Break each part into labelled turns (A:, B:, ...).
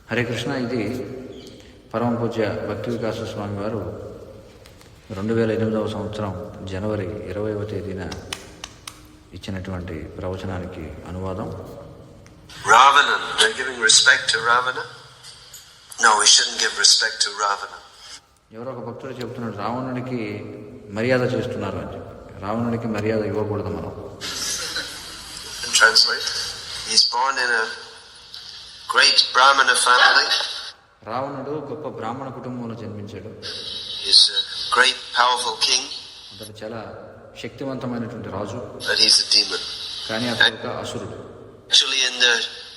A: హరే కృష్ణ. ఇది పరమ పూజ్య భక్తి వికాస స్వామి వారు 2008వ సంవత్సరం జనవరి 20వ తేదీన ఇచ్చినటువంటి ప్రవచనానికి అనువాదం.
B: Ravana, they're giving respect to Ravana? No, we shouldn't give respect to Ravana.
A: ఎవరో ఒక భక్తుడు చెబుతున్నాడు, రావణుడికి మర్యాద చేస్తున్నారు అని చెప్పి. రావణుడికి మర్యాద ఇవ్వకూడదు మనం.
B: Translate. He's born in a great Brahmana family.
A: రావణుడు గొప్ప బ్రాహ్మణ కుటుంబంలో జన్మించాడు.
B: He's a great powerful king.
A: అతడు చాలా శక్తివంతమైనటువంటి రాజు.
B: But he's a demon.
A: కానీ అతడు ఒక అసురుడు.
B: Actually in the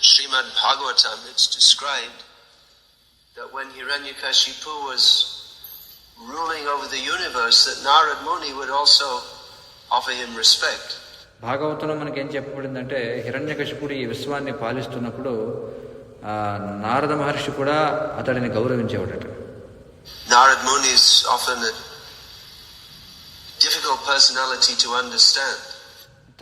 B: Srimad Bhagavatam it's described that when Hiranyakashipu was ruling over the universe that Narad Muni would also offer him respect.
A: భాగవతంలో మనకి ఏం చెప్పబడిందంటే, హిరణ్యకశిపుడు ఈ విశ్వాన్ని పాలిస్తున్నప్పుడు నారద మహర్షి కూడా అతడిని గౌరవించేవాడట.
B: Narad Muni is often a difficult personality to understand.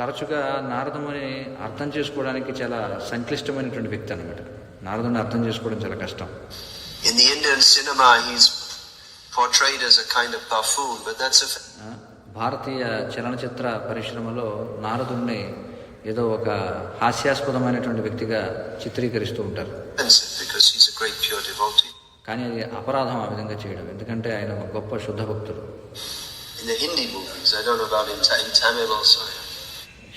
A: తరచుగా నారదముని అర్థం చేసుకోవడానికి చాలా సంక్లిష్టమైనటువంటి వ్యక్తి అన్నమాట. నారదుని అర్థం చేసుకోవడం చాలా కష్టం.
B: In the Indian cinema he's portrayed as a kind of buffoon, but that's a
A: భారతీయ చలనచిత్ర పరిశ్రమలో నారదుణ్ణి ఏదో ఒక హాస్యాస్పదమైనటువంటి వ్యక్తిగా చిత్రీకరిస్తూ ఉంటారు.
B: because he's a great pure devotee.
A: కానీ అది అపరాధం ఆ విధంగా చేయడం, ఎందుకంటే ఆయన ఒక గొప్ప శుద్ధ భక్తుడు.
B: In the Hindi movies, I don't know about in Tamil also.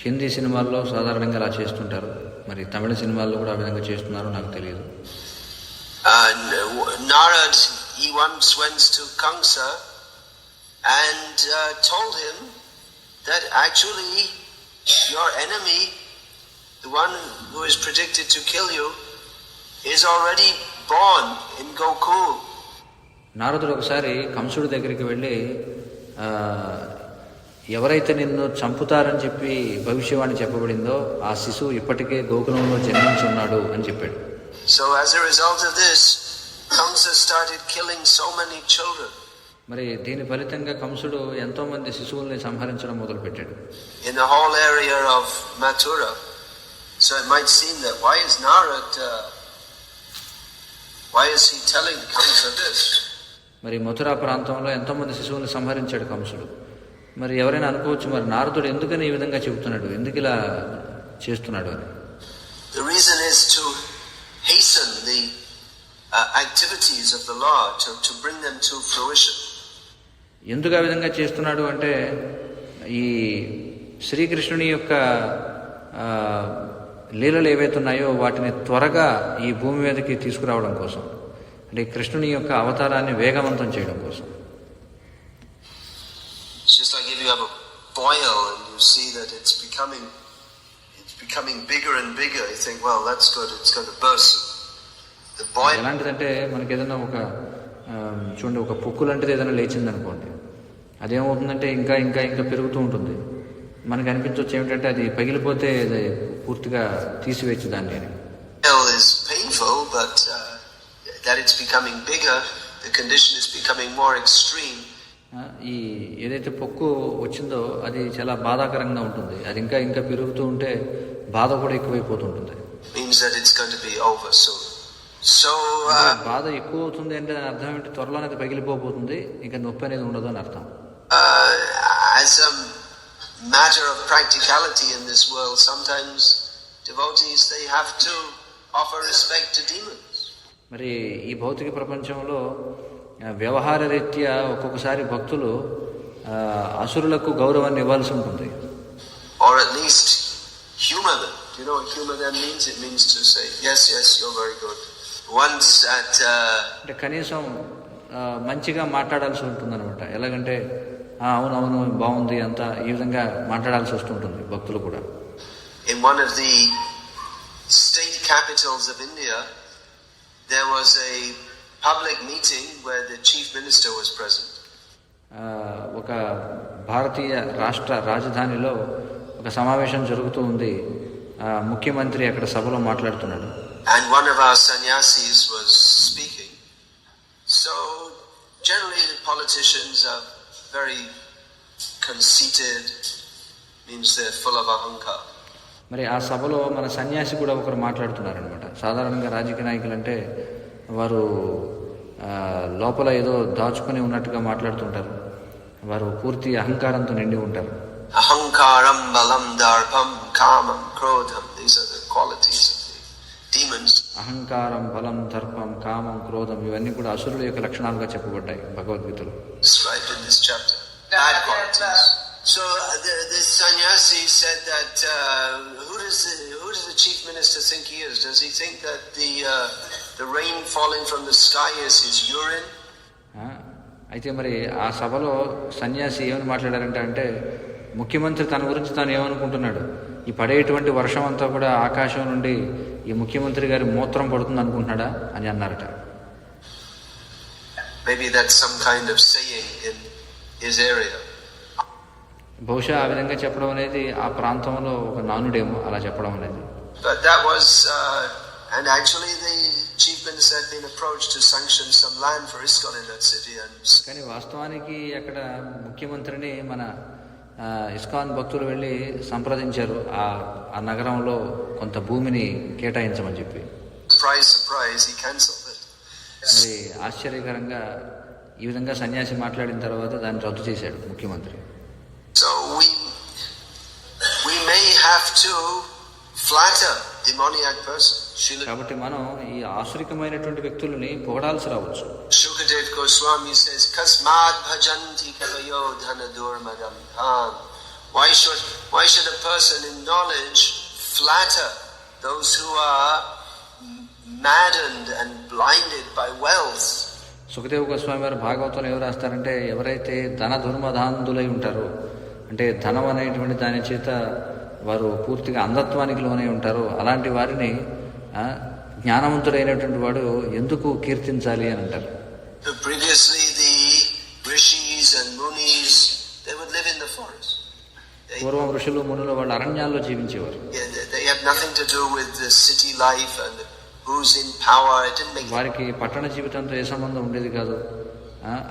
A: Hindi సినిమాల్లో సాధారణంగా అలా చేస్తుంటారు, మరి తమిళ సినిమాల్లో కూడా ఆ విధంగా చేస్తున్నారో నాకు తెలియదు.
B: Narad, he once went to Kamsa and told him that actually your enemy, the one who is predicted to kill you, is already born in Gokul.
A: నారదుడు ఒకసారి కంసుడి దగ్గరికి వెళ్ళి, ఎవరైతే నిన్ను చంపుతారని చెప్పి భవిష్యవాణి చెప్పబడిందో ఆ శిశువు ఇప్పటికే గోకులంలో జన్మించి ఉన్నాడు అని చెప్పాడు.
B: So as a result of this, Kamsa started killing so many children.
A: మరి దీని ఫలితంగా కంసుడు ఎంతో మంది శిశువుల్ని సంహరించడం మొదలుపెట్టాడు.
B: In the whole area of Mathura. So it might seem that why is Narad why is he telling Kamsa this?
A: మరి మథురా ప్రాంతంలో ఎంతో మంది శిశువుల్ని సంహరించాడు కంసుడు. మరి ఎవరైనా అనుకోవచ్చు, మరి నారదుడు ఎందుకని ఈ విధంగా చెబుతున్నాడు, ఎందుకు ఇలా చేస్తున్నాడు అని.
B: The reason is to hasten the activities of the Lord, to bring them to fruition.
A: ఎందుకు ఆ విధంగా చేస్తున్నాడు అంటే, ఈ శ్రీకృష్ణుని యొక్క లీలలు ఏవైతే ఉన్నాయో వాటిని త్వరగా ఈ భూమి మీదకి తీసుకురావడం కోసం, అంటే కృష్ణుని యొక్క అవతారాన్ని వేగవంతం చేయడం కోసం.
B: It's just like if you have a boil and you see that it's becoming bigger and bigger, you think, well, that's good, it's going to burst. The boil.
A: ఎలాంటిదంటే, మనకి ఏదైనా ఒక చూడండి, ఒక పొక్కు లాంటిది ఏదైనా లేచింది అనుకోండి, అదేమవుతుందంటే ఇంకా ఇంకా ఇంకా పెరుగుతూ ఉంటుంది. మనకు అనిపించవచ్చు ఏమిటంటే అది పగిలిపోతే అది పూర్తిగా తీసివేయచ్చు దాన్ని అని.
B: Is painful, but that it's becoming bigger, the condition is becoming more extreme.
A: ఈ ఏదైతే పొక్కు వచ్చిందో అది చాలా బాధాకరంగా ఉంటుంది. అది ఇంకా ఇంకా పెరుగుతూ ఉంటే బాధ కూడా ఎక్కువైపోతుంటుంది.
B: Means that it's going to be over soon. So
A: బాధ ఎక్కువ అవుతుంది అంటే దాని అర్థం ఏంటి, త్వరలోనే అది పగిలిపోతుంది, ఇంకా నొప్పి అనేది ఉండదు అని అర్థం.
B: As a matter of practicality in this world, sometimes devotees they have to offer respect to demons.
A: మరి ఈ భౌతిక ప్రపంచంలో వ్యవహార రీత్యా ఒక్కొక్కసారి భక్తులు అసురులకు గౌరవాన్ని ఇవ్వాల్సి ఉంటుంది.
B: Or at least humor them. Do you know what humor them means? It means to say, yes, you're very good. Once at
A: అంటే కనీసం మంచిగా మాట్లాడాల్సి ఉంటుంది అనమాట. ఎలాగంటే అవునవును బాగుంది అంతా ఈ విధంగా మాట్లాడాల్సి వస్తుంటుంది భక్తులు కూడా.
B: In one of the state capitals of India, there was a public meeting where the chief minister was present.
A: ఒక భారతీయ రాష్ట్ర రాజధానిలో ఒక సమావేశం జరుగుతూ ఉంది. ముఖ్యమంత్రి అక్కడ సభలో మాట్లాడుతున్నాడు.
B: And one of our sannyasis was speaking. So generally the politicians are very conceited, means they're full of ahankar.
A: మరి ఆ సభలో మన సన్యాసి కూడా ఒకరు మాట్లాడుతున్నారనమాట. సాధారణంగా రాజకీయ నాయకులు అంటే వారు లోపల ఏదో దాచుకొని ఉన్నట్టుగా మాట్లాడుతుంటారు. వారు పూర్తి అహంకారంతో నిండి ఉంటారు.
B: Ahankaram, balam, darpam, kamam, krodham. These are the qualities of the demons.
A: అహంకారం, బలం, దర్పం, కామం, క్రోధం ఇవన్నీ కూడా అసురుల యొక్క లక్షణాలుగా చెప్పబడ్డాయి భగవద్గీతలో.
B: Described in this chapter. Bad qualities. So this sannyasi said that who does the chief minister think he is? Does he think that the rain falling from the sky is his urine?
A: అయితే మరి ఆ సభలో సన్యాసి ఏమని మాట్లాడారంటే అంటే ముఖ్యమంత్రి తన గురించి తాను ఏమనుకుంటున్నాడు, ఈ పడేటువంటి వర్షం అంతా కూడా ఆకాశం నుండి ఈ ముఖ్యమంత్రి గారి మూత్రం పడుతుంది అనుకుంటున్నాడా అని అన్నారట.
B: Maybe that's some kind of saying in his area.
A: బహుశా ఆ విధంగా చెప్పడం అనేది ఆ ప్రాంతంలో ఒక నానుడేమో అలా చెప్పడం అనేది.
B: But that was and actually the chief minister had been approached to sanction some land for ISKCON in that city.
A: కానీ వాస్తవానికి అక్కడ ముఖ్యమంత్రిని మన ఇస్కాన్ భక్తులు వెళ్ళి సంప్రదించారు ఆ నగరంలో కొంత భూమిని కేటాయించమని చెప్పి.
B: Surprise, he cancelled it.
A: మరి ఆశ్చర్యకరంగా ఈ విధంగా సన్యాసి మాట్లాడిన తర్వాత దాన్ని రద్దు చేశాడు ముఖ్యమంత్రి.
B: So we may have to flatter demoniac person.
A: కాబట్టి మనం ఈ ఆసురికమైనటువంటి వ్యక్తులని పొగడాల్సి రావచ్చు.
B: Shukadev Goswami says, "Kasmad bhajanti kavayo dhana durmadam." Why should a person in knowledge flatter those who are maddened and blinded by wealth?
A: Sukhdev Goswami వారు భాగవతంలో ఎవరు రాస్తారంటే ఎవరైతే ధన దుర్మదాంధులై ఉంటారో, అంటే ధనం అనేటువంటి దాని చేత వారు పూర్తిగా అంధత్వానికి లోనై ఉంటారో అలాంటి వారిని జ్ఞానవంతుడైనటువంటి వాడు ఎందుకు కీర్తించాలి అని అంటారు.
B: Previously the rishis and munis, they would live in the forest.
A: పూర్వం ఋషులు మునులు వాళ్ళు అరణ్యాల్లో జీవించేవారు.
B: They had nothing to do with the city life and who's in power. It didn't make
A: వారికి పట్టణ జీవితంతో ఏ సంబంధం ఉండేది కాదు.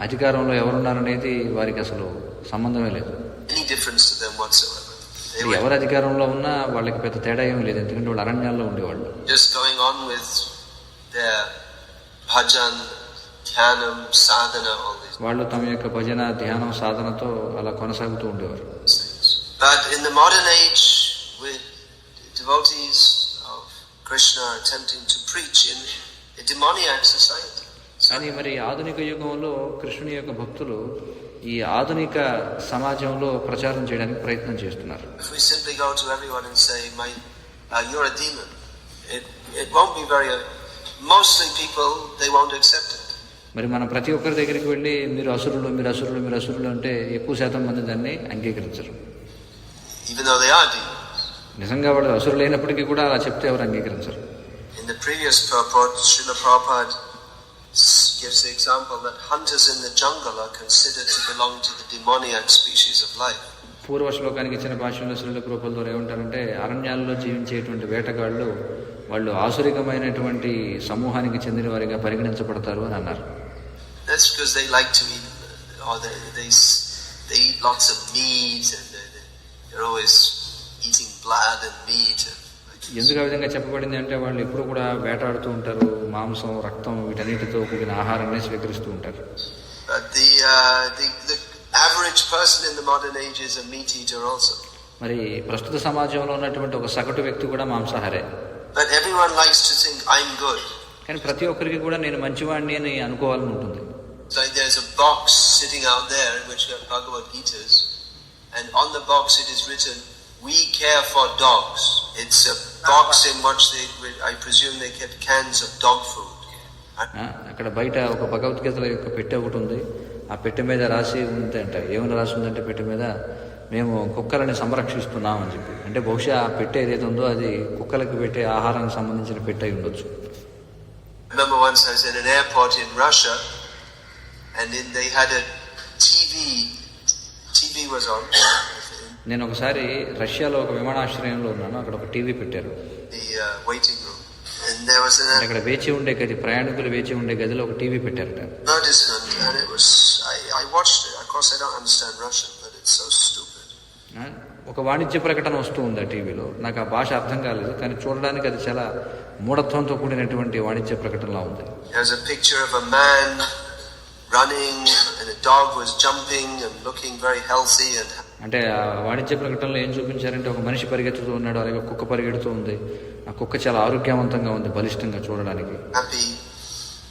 A: అధికారంలో ఎవరున్నారనేది వారికి అసలు సంబంధమే లేదు.
B: any difference to them whatsoever.
A: ఎవరు అధికారంలో ఉన్నా వాళ్ళకి పెద్ద తేడా ఏమీ లేదు, ఎందుకంటే వాళ్ళు అరణ్యాల్లో ఉండేవాళ్ళు.
B: Just going on with their bhajan, dhyanam, sadhana, all these.
A: వాళ్ళు తమ యొక్క భజన, ధ్యానం, సాధనతో అలా కొనసాగుతూ ఉండేవారు.
B: But in the modern age, with devotees of Krishna attempting to preach in a demoniac society.
A: కానీ మరి ఆధునిక యుగంలో కృష్ణుని యొక్క భక్తులు ఈ ఆధునిక సమాజంలో ప్రచారం చేయడానికి ప్రయత్నం చేస్తున్నారు.
B: If we simply go to everyone and say, you're a demon, it won't be very. Mostly people, they won't accept it.
A: మరి మనం ప్రతి ఒక్కరి దగ్గరికి వెళ్ళి మీరు అసురులు, మీరు అసురులు, మీరు అసురులు అంటే ఎక్కువ శాతం మంది దాన్ని అంగీకరించరు.
B: Even though they are demons.
A: నిజంగా వాళ్ళు అసురులు అయినప్పటికీ కూడా అలా చెప్తే ఎవరు అంగీకరించరు.
B: In the previous purport, Srila Prabhupada gives the example that hunters in the jungle are considered to belong to the demoniac species of life.
A: పూర్వ శ్లోకానికి ఇచ్చిన భాష్యంలో శ్రీల ప్రభుపాదుల వారు ఏమంటారంటే అరణ్యాల్లో జీవించేటువంటి వేటగాళ్ళు వాళ్ళు ఆసురికమైనటువంటి సమూహానికి చెందిన వారిగా పరిగణించబడతారు అని అన్నారు.
B: That's because they like to eat, or they eat lots of meat and they're always eating blood and meat.
A: ఎందుకు ఆ విధంగా చెప్పబడింది అంటే వాళ్ళు ఎప్పుడు కూడా వేటాడుతూ ఉంటారు, మాంసం, రక్తం వీటన్నిటితో కూడిన ఆహారాన్ని స్వీకరిస్తూ ఉంటారు.
B: The average person in the modern age is a meat eater also.
A: మరి ప్రస్తుత సమాజంలో ఉన్నటువంటి ఒక సగటు వ్యక్తి కూడా మాంసాహారే.
B: But everyone likes to think I'm good.
A: కానీ ప్రతి ఒక్కరికి కూడా నేను మంచివాడిని అని అనుకోవాలని ఉంటుంది.
B: So there's a box sitting out there in which are Bhagavad Gitas, and on the box it is written, "We care for dogs." It's a box in which I presume they kept cans of dog food.
A: అక్కడ బయట ఒక భగవద్గీతల యొక్క పెట్టె ఒకటి ఉంది. ఆ పెట్టె మీద రాసి ఉంది అంట. ఏమైనా రాసి ఉందంటే పెట్టె మీద మేము కుక్కలని సంరక్షిస్తున్నాం అని చెప్పి. అంటే బహుశా ఆ పెట్టె ఏదైతే ఉందో అది కుక్కలకు పెట్టే ఆహారానికి సంబంధించిన పెట్టె అయి ఉండొచ్చు.
B: Remember once I was in an airport in Russia, and they had a TV was on.
A: నేను ఒకసారి రష్యాలో ఒక విమానాశ్రయంలో ఉన్నాను. అక్కడ ఒక టీవీ పెట్టారు.
B: The waiting room, and there was
A: అక్కడ వేచి ఉండే గది, ప్రయాణికులు వేచి ఉండే గదిలో ఒక టీవీ పెట్టారట.
B: advertisement, and it was I watched it. Of course I don't understand Russian, but it's so stupid.
A: ఒక వాణిజ్య ప్రకటన వస్తూ ఉంది ఆ టీవీలో. నాకు ఆ భాష అర్థం కాలేదు, కానీ చూడడానికి అది చాలా మూఢత్వంతో కూడినటువంటి వాణిజ్య ప్రకటనలా ఉంది.
B: There's a picture of a man running and a dog was jumping and looking very healthy and
A: అంటే ఆ వాణిజ్య ప్రకటనలో ఏం చూపించారంటే ఒక మనిషి పరిగెత్తుతూ ఉన్నాడు, అలాగే కుక్క పరిగెడుతూ ఉంది. ఆ కుక్క చాలా ఆరోగ్యవంతంగా ఉంది, బలిష్టంగా చూడడానికి.
B: happy,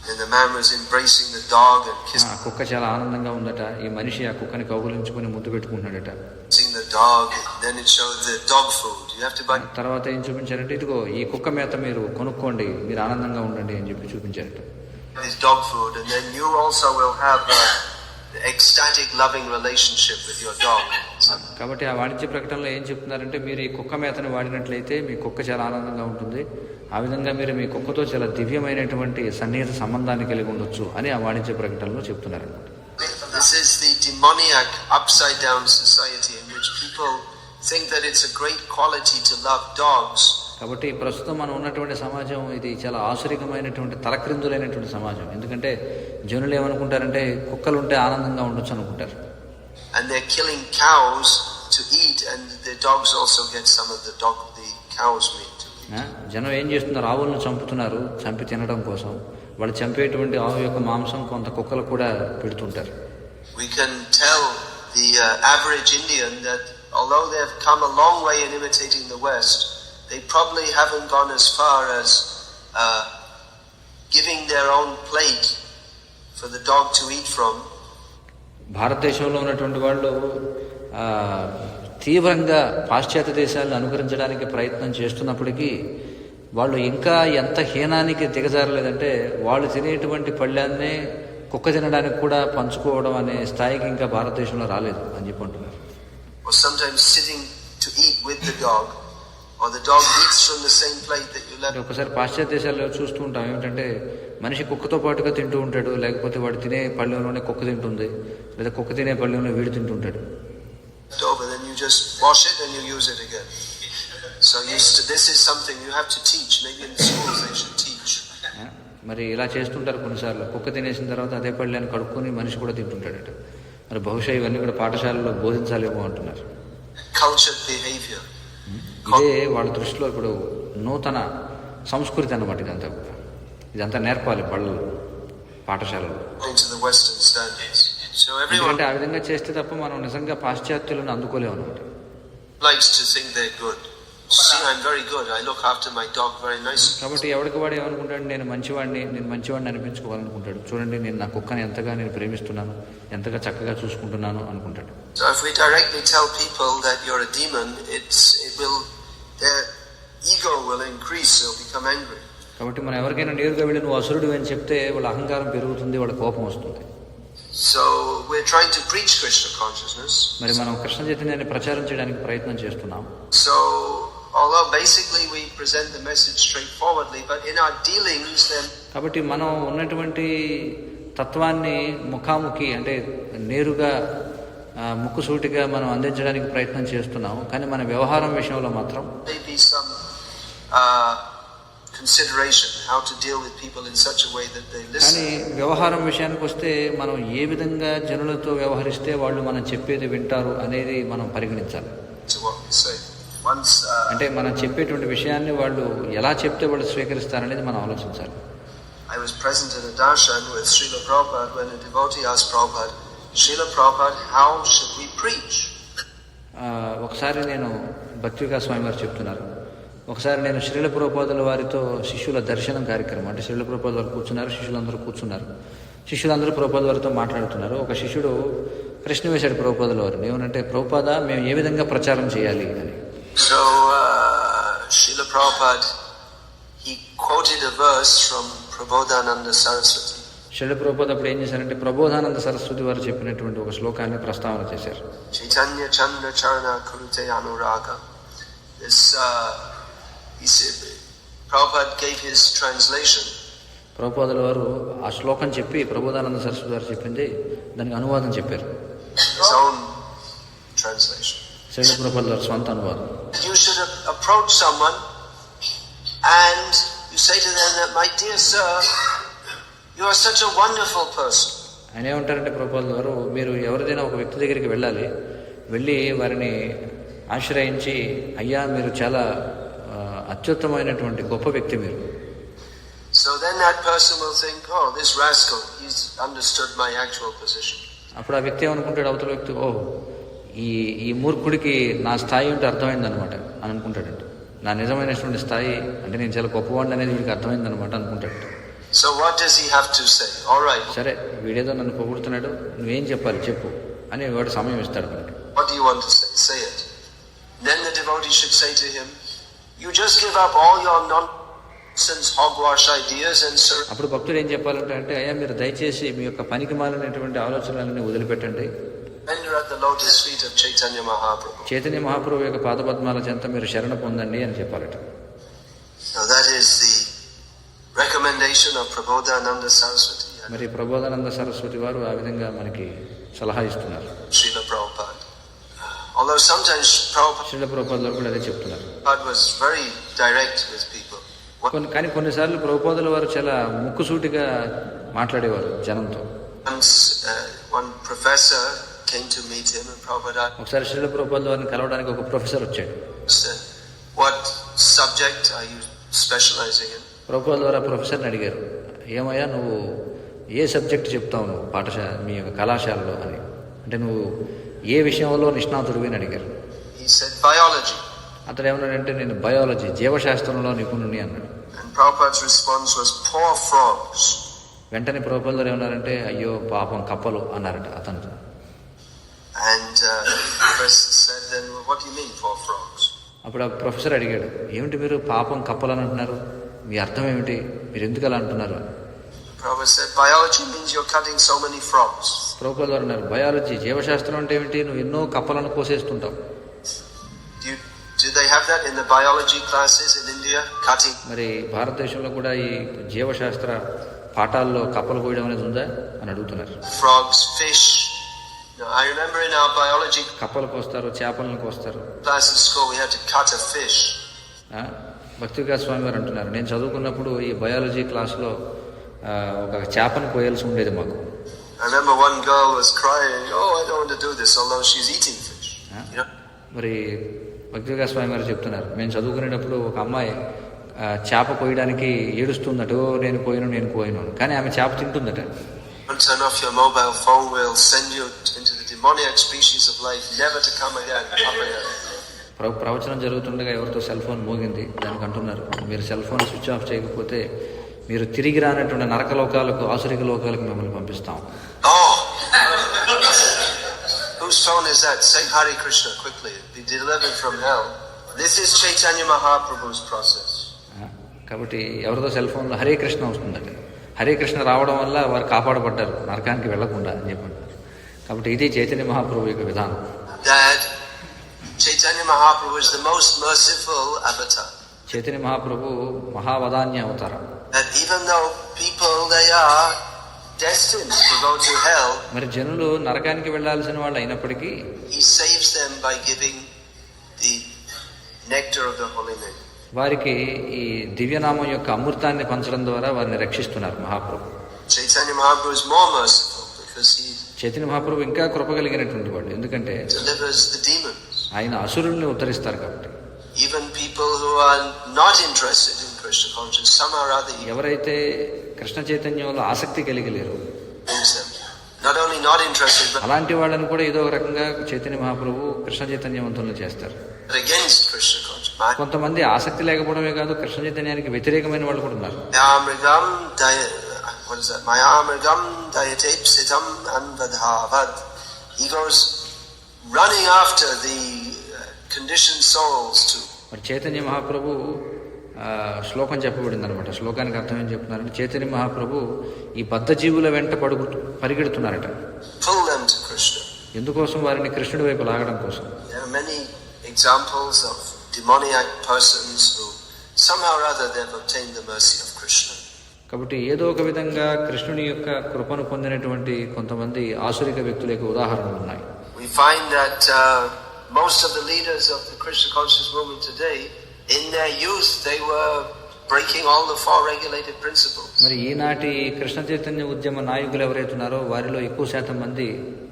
B: and the man was embracing the dog and
A: ఆ కుక్క చాలా ఆనందంగా ఉందట. ఈ మనిషి ఆ కుక్కని కౌగులించుకొని ముద్దు పెట్టుకుంటున్నాడట.
B: kissing the dog. Then it showed the dog food. You have to buy.
A: తర్వాత ఏం చూపించారంటే ఇదిగో ఈ కుక్క మేత మీరు కొనుక్కోండి, మీరు ఆనందంగా ఉండండి అని చెప్పి చూపించారట.
B: This dog food, and then you also will have the ecstatic loving relationship with your dog.
A: కాబట్టి ఆ వాణిజ్య ప్రకటనలో ఏం చెప్తున్నారంటే మీరు ఈ కుక్క మేతను వాడినట్లయితే మీ కుక్క చాలా ఆనందంగా ఉంటుంది, ఆ విధంగా మీరు మీ కుక్కతో చాలా దివ్యమైనటువంటి సన్నిహిత సంబంధాన్ని కలిగి ఉండొచ్చు అని ఆ వాణిజ్య ప్రకటనలో చెప్తున్నారు అన్నమాట.
B: This is the demoniac upside down society in which people think that it's a great quality to love dogs.
A: కాబట్టి ప్రస్తుతం మనం ఉన్నటువంటి సమాజం ఇది చాలా ఆసురికమైనటువంటి తలక్రిందులైనటువంటి సమాజం. ఎందుకంటే జనులు ఏమనుకుంటారంటే కుక్కలు ఉంటే ఆనందంగా ఉండొచ్చు అనుకుంటారు.
B: And they're killing cows to eat, and the dogs also get some of the cow's meat.
A: జనం ఏం చేస్తున్నారు, ఆవులను చంపుతున్నారు, చంపి తినడం కోసం. వాళ్ళు చంపేటువంటి ఆవు యొక్క మాంసం కొంత కుక్కలు కూడా పెడుతుంటారు.
B: We can tell the average Indian that although they have come a long way in imitating the West, they probably haven't gone as far as giving their own plate for the dog to eat from.
A: భారతదేశంలో ఉన్నటువంటి వాళ్ళు తీవ్రంగా పాశ్చాత్య దేశాలను అనుకరించడానికి ప్రయత్నం చేస్తున్నప్పటికీ వాళ్ళు ఇంకా ఎంత హీనానికి దిగజారలేదంటే వాళ్ళు తినేటువంటి పళ్ళాన్నే కుక్క తినడానికి కూడా పంచుకోవడం అనే స్థాయికి ఇంకా భారతదేశంలో రాలేదు అని చెప్పి అంటున్నారు.
B: Or sometimes sitting to eat with the dog, or the dog eats from the same plate that you left.
A: ఒకసారి పాశ్చాత్య దేశాల్లో చూస్తూ ఉంటాం ఏమిటంటే మనిషి కుక్కతో పాటుగా తింటూ ఉంటాడు, లేకపోతే వాడు తినే పళ్ళెంలోనే కుక్క తింటుంది, లేదా కుక్క తినే పళ్ళెంలో వీడు తింటుంటాడు.
B: Over, then you just wash it and you use it again. So this is something you have to teach. Maybe in schools they should teach.
A: మరి ఇలా చేస్తుంటారు కొన్నిసార్లు. కుక్క తినేసిన తర్వాత అదే పళ్ళని కడుక్కొని మనిషి కూడా తింటుంటాడట. మరి బహుశా ఇవన్నీ కూడా పాఠశాలలో బోధించాలేమో అంటున్నారు.
B: Cultured behavior.
A: ఇదే వాళ్ళ దృష్టిలో ఇప్పుడు నూతన సంస్కృతి అన్నమాట. ఇదంతా నేర్పాలి బళ్ళలో, పాఠశాలలో. ఎందుకంటే ఆ విధంగా చేస్తే తప్ప మనం నిజంగా పాశ్చాత్యులను అందుకోలేము అనమాట. కాబట్టి ఎవరికి వాడు ఏమనుకుంటాడు, నేను మంచివాడిని అనిపించుకోవాలనుకుంటాడు. చూడండి నేను నా కుక్కని ఎంతగా నేను ప్రేమిస్తున్నాను, ఎంతగా చక్కగా చూసుకుంటున్నాను అనుకుంటాడు.
B: So if we directly tell people that you're a demon, their ego will increase, they'll become angry.
A: కాబట్టి మనం ఎవరికైనా నేరుగా వెళ్ళి నువ్వు అసురుడు అని చెప్తే వాళ్ళ అహంకారం పెరుగుతుంది, వాళ్ళ కోపం వస్తుంది.
B: So we're trying to preach Krishna consciousness.
A: మరి మనం కృష్ణ చైతన్యాన్ని ప్రచారం చేయడానికి ప్రయత్నం చేస్తున్నాం.
B: So although basically we present the message straightforwardly, but in our dealings then.
A: కాబట్టి మనం ఉన్నటువంటి తత్వాన్ని ముఖాముఖి అంటే నేరుగా ముక్కుసూటిగా మనం అందించడానికి ప్రయత్నం చేస్తున్నాం. కానీ మన వ్యవహారం విషయంలో మాత్రం
B: maybe some consideration how to deal with people in such a way that they listen.
A: కానీ వ్యవహారం విషయానికి వస్తే మనం ఏ విధంగా జనులతో వ్యవహరిస్తే వాళ్ళు మనం చెప్పేది వింటారు అనేది మనం పరిగణించాలి. అంటే మనం చెప్పేటువంటి విషయాన్ని వాళ్ళు ఎలా చెప్తే వాళ్ళు స్వీకరిస్తారనేది మనం ఆలోచించాలి.
B: I was present in a darshan with Srila Prabhupada when a devotee asked Prabhupada, Srila Prabhupada, how should we preach?
A: ఒకసారి నేను భక్తిగా స్వామి వారు చెప్తున్నారు. ఒకసారి నేను శ్రీల ప్రభుపాదుల వారితో శిష్యుల దర్శనం కార్యక్రమం అంటే శ్రీల ప్రభుపాద వారు కూర్చున్నారు, శిష్యులందరూ కూర్చున్నారు. శిష్యులందరూ ప్రభుపాద వారితో మాట్లాడుతున్నారు. ఒక శిష్యుడు ప్రశ్న వేశాడు ప్రభుపాదుల వారిని, ఏమనంటే ప్రభుపాద మేము ఏ విధంగా ప్రచారం చేయాలి అని.
B: So Srila Prabhupada he quoted a verse from Prabodhananda Saraswati. Srila Prabhupada అప్పుడు ఏం చేశారంటే ప్రబోధానంద సరస్వతి వారు చెప్పినటువంటి ఒక శ్లోకాన్ని ప్రస్తావన చేశారు. చైతన్య చంద్ర చరణ కురుతే అనురాగ. This he said, Prabhupada gave his translation. ప్రభుపాదుల వారు ఆ శ్లోకం చెప్పి ప్రబోధానంద సరస్వతి వారు చెప్పింది దానికి అనువాదం చెప్పారు. His own translation. శ్రీల ప్రభుపాదుల వారి స్వంత అనువాదం. You should approach someone and you say to them that my dear sir, you are such a wonderful person. ఆయన ఏమంటారంటే ప్రభుపాదుల వారు మీరు ఎవరిదైనా ఒక వ్యక్తి దగ్గరికి వెళ్ళి వారిని ఆశ్రయించి అయ్యా మీరు చాలా అత్యుత్తమైనటువంటి గొప్ప వ్యక్తి మీరు So then that person will think, oh, this rascal, he's understood my actual position.
A: అప్పుడు ఆ వ్యక్తి ఏమనుకుంటాడు, అవతల వ్యక్తి, ఓ ఈ మూర్ఖుడికి నా స్థాయి ఏంటో అర్థమైందనమాట అని అనుకుంటాడంట. నా నిజమైనటువంటి స్థాయి అంటే నేను చాలా గొప్పవాడిని అనేది వీడికి అర్థమైందనమాట అనుకుంటాడు.
B: So what does he have to say? All right.
A: సరే, వీడేదో నన్ను పొగుడుతున్నాడు, నువ్వేం చెప్పాలి చెప్పు అని వాడు సమయం ఇస్తాడు మనకి.
B: What do you want to say? Say it. Then the devotee should say to him, you just give up all your nonsense hogwash ideas and serve.
A: అప్పుడు భక్తుడు ఏం చెప్పాలంటే, అంటే అయ్యా మీరు దయచేసి మీ యొక్క పనికి మాలినటువంటి ఆలోచనలన్నీ వదిలిపెట్టండి,
B: Surrender at the lotus feet of Chaitanya Mahaprabhu.
A: Chaitanya Mahaprabhu యొక్క పాదపద్మాల చెంత మీరు శరణ పొందండి అని చెప్పాలట.
B: Now that is the recommendation of Prabodhananda Saraswati.
A: మరి ప్రబోధానంద సరస్వతి వారు ఆ విధంగా మనకి సలహా ఇస్తున్నారు.
B: Srila Prabhupada. Although sometimes Prabhupada
A: Srila ప్రభుపాదులు వారు కూడా అదే చెప్తున్నారు.
B: was very direct with people.
A: కానీ కొన్నిసార్లు ప్రభుపాదుల వారు చాలా ముక్కుసూటిగా మాట్లాడేవారు జనంతో.
B: Once one professor came to meet him and Prabhupada
A: ఒకసారి శ్రీల ప్రభుపాదుల వారిని కలవడానికి ఒక ప్రొఫెసర్ వచ్చాడు.
B: said, what subject are you specializing in?
A: ప్రభుపాదుల వారు ఆ ప్రొఫెసర్ని అడిగారు, ఏమయ్యా నువ్వు ఏ సబ్జెక్ట్ చెప్తావు నువ్వు పాఠశాల మీ యొక్క కళాశాలలో అని, అంటే నువ్వు ఏ విషయంలో నిష్ణాతుడివి అని అడిగారు.
B: He said biology.
A: అతడు ఏమన్నాడంటే నేను బయాలజీ జీవశాస్త్రంలో నిపుణుని అన్నాడు.
B: And Prabhupada's response was poor frogs.
A: వెంటనే ప్రభుపాదుల వారు ఏమన్నారంటే అయ్యో పాపం కప్పలు అన్నారట అతను.
B: And the professor said, then what do you mean poor frogs?
A: అప్పుడు ఆ ప్రొఫెసర్ అడిగాడు, ఏమిటి మీరు పాపం కప్పలు అని అంటున్నారు, మీ అర్థం ఏమిటి, మీరు ఎందుకు అలా అంటున్నారు?
B: Prabhupada said, biology means you're cutting so many frogs.
A: ప్రభుపాదులు వారు అన్నారు, బయాలజీ జీవశాస్త్రం అంటే ఏమిటి, నువ్వు ఎన్నో కప్పలను కోసేస్తుంటావు.
B: Do they have that in the biology classes in India? Cutting?
A: మరి భారతదేశంలో కూడా ఈ జీవశాస్త్ర పాఠాల్లో కప్పలు కోయడం అనేది ఉందా అని అడుగుతున్నారు.
B: Frogs, fish. Now, I remember in our biology
A: కప్పలు కోస్తారు, చేపలను కోస్తారు.
B: class in school we had to cut a fish.
A: భక్తిగా స్వామి వారు అంటున్నారు, నేను చదువుకున్నప్పుడు ఈ బయాలజీ క్లాస్లో ఒక చేపను కోయాల్సి ఉండేది మాకు.
B: I remember one girl was crying, oh, I don't want to do this, although she's eating fish. You know?
A: మరి భక్తిగా స్వామి వారు చెప్తున్నారు, మేము చదువుకునేటప్పుడు ఒక అమ్మాయి చేప కోయడానికి ఏడుస్తుందట, నేను కోయను కానీ ఆమె చేప తింటుందట.
B: Don't turn off your mobile phone, will send you into the demoniac species of life, never to come again.
A: ప్రవచనం జరుగుతుండగా ఎవరితో సెల్ ఫోన్ మోగింది, దానికి అంటున్నారు, మీరు సెల్ ఫోన్ స్విచ్ ఆఫ్ చేయకపోతే మీరు తిరిగి రానటువంటి నరక లోకాలకు ఆసురిక లోకాలకు మిమ్మల్ని పంపిస్తాం.
B: Oh! Whose phone is that? Say Hare Krishna quickly. Be delivered from hell. This is Chaitanya Mahaprabhu's process.
A: కాబట్టి ఎవరితో సెల్ ఫోన్లో హరే కృష్ణ వస్తుందట. హరే కృష్ణ రావడం వల్ల వారు కాపాడబడ్డారు నరకానికి వెళ్లకుండా అని చెప్పంటారు. కాబట్టి ఇది చైతన్య మహాప్రభు యొక్క విధానం.
B: That Chaitanya Mahaprabhu is the most merciful avatar.
A: Chaitanya Mahaprabhu మహావదాన్య అవతారం.
B: That even though people they are destined to go to hell,
A: మరి జనులు నరకానికి వెళ్లాల్సిన వాళ్ళు అయినప్పటికీ
B: he saves them by giving the nectar of the holy name.
A: వారికి ఈ దివ్యనామం యొక్క అమృతాన్ని పంచడం ద్వారా వారిని రక్షిస్తున్నారు మహాప్రభు.
B: Chaitanya Mahaprabhu is more merciful because he
A: Chaitanya Mahaprabhu ఇంకా కృపగలిగినటువంటి వాడు, ఎందుకంటే
B: delivers the demons.
A: ఆయన అసురుల్ని ఉద్ధరిస్తారు కాబట్టి.
B: Even people who are not interested in Krishna consciousness, somehow or other, he
A: ఎవరైతే కృష్ణ చైతన్యంలో ఆసక్తి కలిగి లేరు,
B: brings them. Not only not interested, but
A: అలాంటి వాళ్ళని కూడా ఏదో ఒక రకంగా చైతన్య మహాప్రభు కృష్ణ చైతన్యవంతులను చేస్తారు.
B: against Krishna consciousness.
A: కొంతమంది ఆసక్తి లేకపోవడమే కాదు, కృష్ణ చైతన్యానికి వ్యతిరేకమైన వాళ్ళు కూడా ఉన్నారు.
B: What is that? Mayamrigam dayatepsitam anvadhavad. He goes running after the conditioned souls too.
A: మరి చైతన్య మహాప్రభు శ్లోకం చెప్పబడింది అనమాట. శ్లోకానికి అర్థం ఏం చెప్తున్నారంటే, చైతన్య మహాప్రభు ఈ బద్ధ జీవుల వెంట పరిగెడుతున్నారట.
B: Pull them to Krishna.
A: ఎందుకోసం? వారిని కృష్ణుడి వైపు లాగడం కోసం.
B: There are many examples of demoniac persons who somehow or other they've obtained the mercy of Krishna.
A: కాబట్టి ఏదో ఒక విధంగా కృష్ణుని యొక్క కృపను పొందినటువంటి కొంతమంది ఆసురిక వ్యక్తుల యొక్క ఉదాహరణలు ఉన్నాయి.
B: We find that most of the leaders of the Krishna consciousness movement today, in their youth, they were breaking all the four regulated principles.
A: మరి ఈనాటి కృష్ణ చైతన్య ఉద్యమ నాయకులు ఎవరైతే ఉన్నారో వారిలో ఎక్కువ శాతం మంది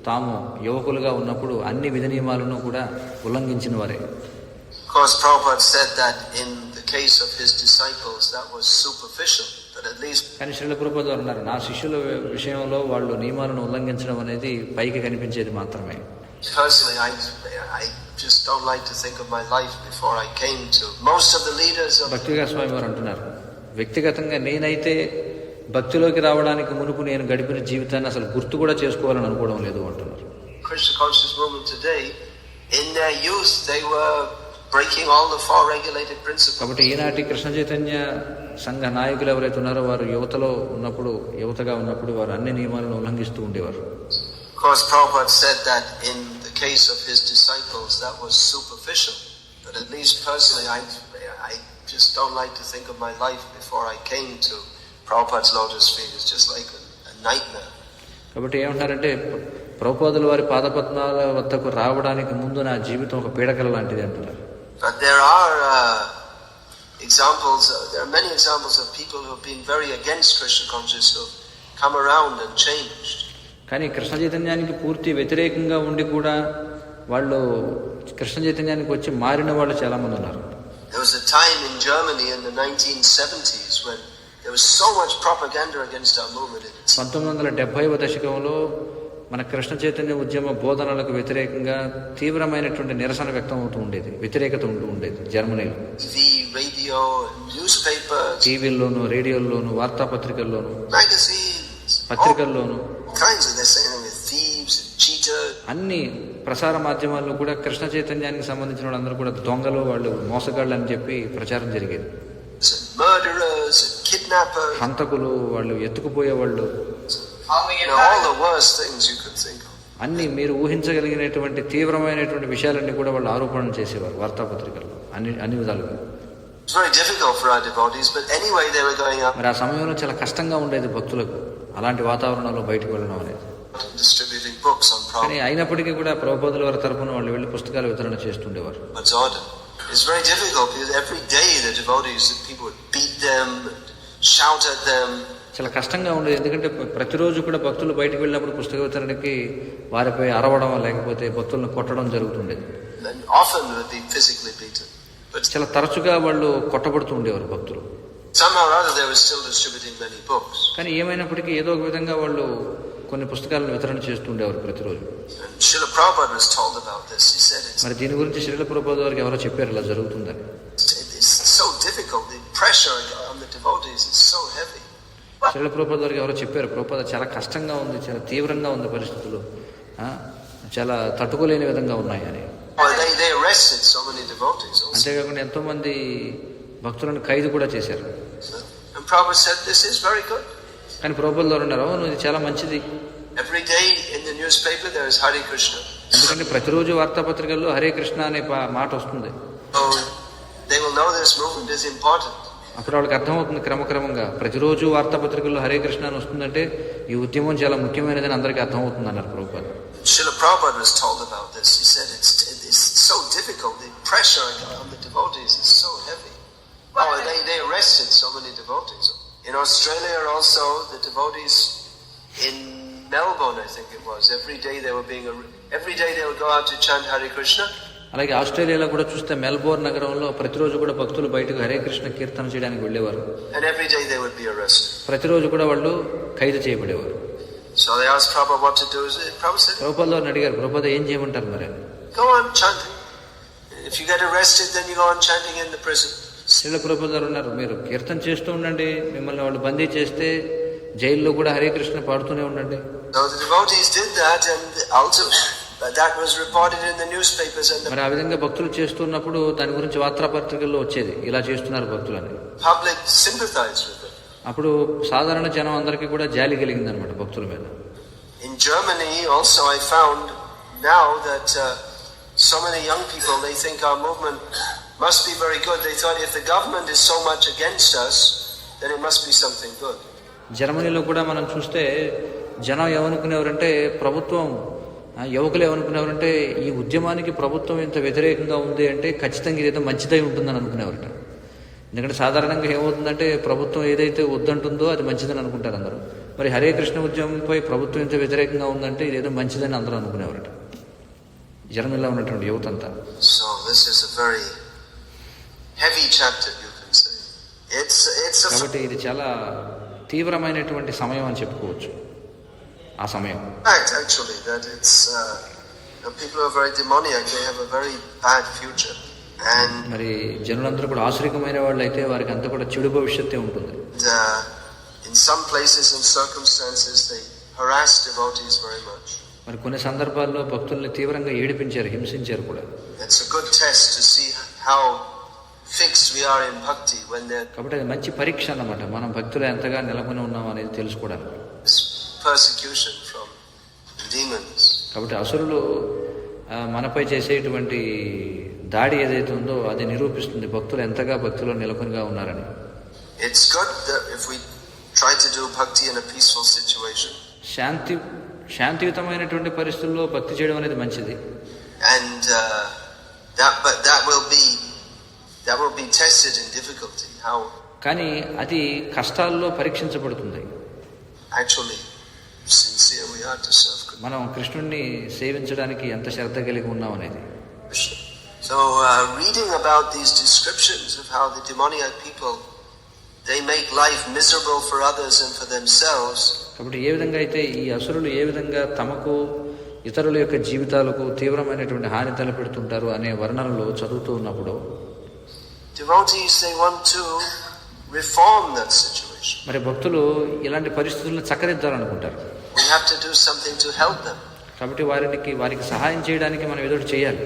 A: తాము యువకులుగా ఉన్నప్పుడు అన్ని విధి నియమాలను కూడా ఉల్లంఘించిన వారే.
B: Of course, Prabhupada said that in the case of his disciples, that was superficial. but at least
A: కానీ శ్రీల ప్రభుపాదులు వారు అన్నారు, నా శిష్యుల విషయంలో వాళ్ళు నియమాలను ఉల్లంఘించడం అనేది పైకి కనిపించేది మాత్రమే.
B: personally, I just don't like to think of my life before I came to. Most of the leaders of
A: భక్తిగా స్వామి వారు అంటున్నారు, వ్యక్తిగతంగా నేనైతే భక్తిలోకి రావడానికి మునుపు నేను గడిపిన జీవితాన్ని అసలు గుర్తు కూడా చేసుకోవాలని అనుకోవడం లేదు అంటున్నారు.
B: Krishna conscious movement today, in their youth they were breaking all the four regulated principles.
A: కాబట్టి ఈనాటి కృష్ణ చైతన్య సంఘ నాయకులు ఎవరైతే ఉన్నారో వారు యువతగా ఉన్నప్పుడు వారు అన్ని నియమాలను ఉల్లంఘిస్తూ ఉండేవారు.
B: Of course, Prabhupada said that in the case of his disciples that was superficial, but at least personally I just don't like to think of my life before I came to Prabhupada's lotus feet. It's just like a nightmare.
A: కాబట్టి ఏమంటారంటే, ప్రభుపాదుల వారి పాదపద్మాల వద్దకు రావడానికి ముందు నా జీవితం ఒక పీడకల లాంటిది అంటున్నారు.
B: But there are examples. There are many examples of people who have been very against Krishna consciousness who have come around and changed.
A: కానీ కృష్ణ చైతన్యానికి పూర్తి వ్యతిరేకంగా ఉండి కూడా వాళ్ళు కృష్ణ చైతన్యానికి వచ్చి మారిన వాళ్ళు చాలా మంది ఉన్నారు.
B: There was a time in Germany in the 1970s when there was so much propaganda against our movement.
A: 1970వ దశకంలో మన కృష్ణ చైతన్య ఉద్యమ బోధనలకు వ్యతిరేకంగా తీవ్రమైనటువంటి నిరసన వ్యక్తం అవుతూ ఉండేది, వ్యతిరేకత ఉంటూ ఉండేది జర్మనీలో.
B: రేడియో, న్యూస్ పేపర్,
A: టీవీల్లోను, రేడియోల్లోను, వార్తాపత్రికల్లోను, పత్రికల్లోను అన్ని ప్రసార మాధ్యమాల్లో కూడా కృష్ణ చైతన్యానికి సంబంధించిన వాళ్ళందరూ కూడా దొంగలు, వాళ్ళు మోసగాళ్ళు అని చెప్పి ప్రచారం జరిగేది. హంతకులు, వాళ్ళు ఎత్తుకుపోయేవాళ్ళు, అన్ని మీరు ఊహించగలిగినటువంటి తీవ్రమైనటువంటి విషయాలన్నీ కూడా వాళ్ళు ఆరోపణలు చేసేవారు వార్తాపత్రికల్లో అన్ని విధాలుగా. మరి ఆ సమయంలో చాలా కష్టంగా ఉండేది భక్తులకు అలాంటి వాతావరణంలో బయటకు వెళ్ళడం అనేది. కానీ అయినప్పటికీ కూడా ప్రభుపాదుల వారి తరపున వాళ్ళు వెళ్ళి పుస్తకాలు వితరణ చేస్తుండేవారు.
B: It's very difficult because every day the devotees, people would beat them, shout at them.
A: చాలా కష్టంగా ఉండేది, ఎందుకంటే ప్రతిరోజు కూడా భక్తులు బయటకు వెళ్ళినప్పుడు పుస్తక వితరణకి వారిపై అరవడం లేకపోతే భక్తులను కొట్టడం జరుగుతుండేది.
B: And often would be physically beaten. But
A: చాలా తరచుగా వాళ్ళు కొట్టబడుతూ ఉండేవారు భక్తులు.
B: Somehow or other they were still distributing many books.
A: కానీ ఏమైనప్పటికీ ఏదో ఒక విధంగా వాళ్ళు కొన్ని పుస్తకాలను వితరణ చేస్తూ ఉండేవారు ప్రతిరోజు.
B: Srila Prabhupada was told about this. He said it's
A: మరి దీని గురించి శ్రీల ప్రభుపాద వారికి ఎవరో చెప్పారు ఇలా జరుగుతుందని.
B: It's so difficult. The pressure on the devotees is so heavy.
A: Srila Prabhupada వారికి ఎవరో చెప్పారు, ప్రభుపాద చాలా కష్టంగా ఉంది, చాలా తీవ్రంగా ఉంది పరిస్థితులు, చాలా తట్టుకోలేని విధంగా ఉన్నాయి అని.
B: They arrested so many devotees also.
A: అంతేకాకుండా ఎంతో మంది భక్తులను ఖైదు కూడా చేశారు.
B: And Prabhupada said this is very good.
A: కానీ ప్రభుపాదులు వారు అన్నారు, అవును ఇది చాలా మంచిది.
B: Every day in the newspaper there is Hare Krishna.
A: ఎందుకంటే ప్రతిరోజు వార్తాపత్రికల్లో హరే కృష్ణ అనే మాట వస్తుంది.
B: So they will know this movement is important.
A: అప్పుడు వాళ్ళకి అర్థమవుతుంది క్రమక్రమంగా, ప్రతిరోజు వార్తాపత్రికల్లో హరే కృష్ణ అని వస్తుందంటే ఈ ఉద్యమం చాలా ముఖ్యమైనదని అందరికీ అర్థమవుతుంది అన్నారు Prabhupada.
B: Srila Prabhupada was told about this. He said it's so difficult. The pressure on the devotees is so heavy. They arrested so many devotees. In Australia also, the devotees in Melbourne, I think it was, every day they would go out to chant Hare Krishna.
A: అలాగే ఆస్ట్రేలియాలో కూడా చూస్తే Melbourne నగరంలో ప్రతిరోజు కూడా భక్తులు బయటకు హరే కృష్ణ కీర్తన చేయడానికి వెళ్ళేవారు.
B: And every day they would be arrested.
A: ప్రతిరోజు కూడా వాళ్ళు ఖైదు చేయబడేవారు.
B: So they asked Prabhupada what to do. Prabhupada said,
A: Prabhupada వారిని అడిగారు, ప్రభుపాద ఏం చేయమంటారు మరి?
B: Go on chanting. If you get arrested, then you go on chanting in the prison.
A: Srila Prabhupada వారు ఉన్నారు, మీరు కీర్తన చేస్తూ ఉండండి, మిమ్మల్ని వాళ్ళు బందీ చేస్తే జైల్లో కూడా హరే కృష్ణ పాడుతూనే ఉండండి.
B: So the devotees did that, and ultimately that was reported in the newspapers. And
A: మరి ఆ విధంగా భక్తులు చేస్తున్నప్పుడు దాని గురించి వార్తాపత్రికల్లో వచ్చేది, ఇలా చేస్తున్నారు భక్తులని.
B: Public sympathized with them.
A: అప్పుడు సాధారణ జనం అందరికీ కూడా జాలి కలిగింది అనమాట భక్తుల మీద.
B: In Germany also I found now that so many young people, they think our movement must be very good. They thought if the government is so much against us, then it must be something good.
A: జర్మనీలో కూడా మనం చూస్తే జనం ఏమనుకునేవారంటే, యువకులు ఏమనుకునేవారంటే ఈ ఉద్యమానికి ప్రభుత్వం ఇంత వ్యతిరేకంగా ఉంది అంటే ఖచ్చితంగా ఇదేదో మంచిదై ఉంటుందని అనుకునేవారట. ఎందుకంటే సాధారణంగా ఏమవుతుందంటే ప్రభుత్వం ఏదైతే వద్దంటుందో అది మంచిదని అనుకుంటారు అందరూ. మరి హరే కృష్ణ ఉద్యమంపై ప్రభుత్వం ఇంత వ్యతిరేకంగా ఉందంటే ఇదేదో మంచిదని అందరూ అనుకునేవారట జర్మనీలో ఉన్నటువంటి యువత అంతా.
B: So this is a very heavy chapter, you can say. It's a
A: కాబట్టి ఇది చాలా తీవ్రమైనటువంటి సమయం అని చెప్పుకోవచ్చు. ఆ సమయం
B: fact actually that it's people who are very demoniac, they have a very bad future. And
A: మరి జనులందరూ కూడా ఆశ్రికమైన వాళ్ళు అయితే వారికి అంతా కూడా చెడు భవిష్యత్తే ఉంటుంది.
B: in some places and circumstances they harass devotees very much.
A: మరి కొన్ని సందర్భాల్లో భక్తుల్ని తీవ్రంగా ఏడిపించారు, హింసించారు కూడా.
B: It's a good test to see how fixed we are in bhakti when there
A: కాబట్టి అది మంచి పరీక్ష అన్నమాట, మనం భక్తులు ఎంతగా నెలకొని ఉన్నాం అనేది తెలుసుకోవడానికి.
B: is persecution from demons.
A: కాబట్టి అసురులు మనపై చేసేటువంటి దాడి ఏదైతే ఉందో అది నిరూపిస్తుంది భక్తులు ఎంతగా భక్తిలో నెలకొనిగా ఉన్నారని.
B: It's good that if we try to do bhakti in a peaceful situation.
A: శాంతియుతమైనటువంటి పరిస్థితుల్లో భక్తి చేయడం అనేది మంచిది.
B: And that will be tested in difficulty. How
A: కానీ అది కష్టాల్లో పరీక్షించబడుతుంది.
B: actually sincere we are to serve Krishna.
A: మనం కృష్ణుణ్ణి సేవించడానికి ఎంత శ్రద్ధ కలిగి ఉన్నాం అనేది.
B: So reading about these descriptions of how the demoniac people, they make life miserable for others and for themselves.
A: కాబట్టి ఏ విధంగా అయితే ఈ అసురులు ఏ విధంగా తమకు ఇతరుల యొక్క జీవితాలకు తీవ్రమైనటువంటి హాని తలపెడుతుంటారు అనే వర్ణనలు చదువుతూ ఉన్నప్పుడు
B: devotees, they want to reform that situation.
A: మరి భక్తులు ఇలాంటి పరిస్థితులను చక్కదిద్దాలనుకుంటారు.
B: We have to do something to help them.
A: కాబట్టి వారికి సహాయం చేయడానికి మనం ఏదో చేయాలి.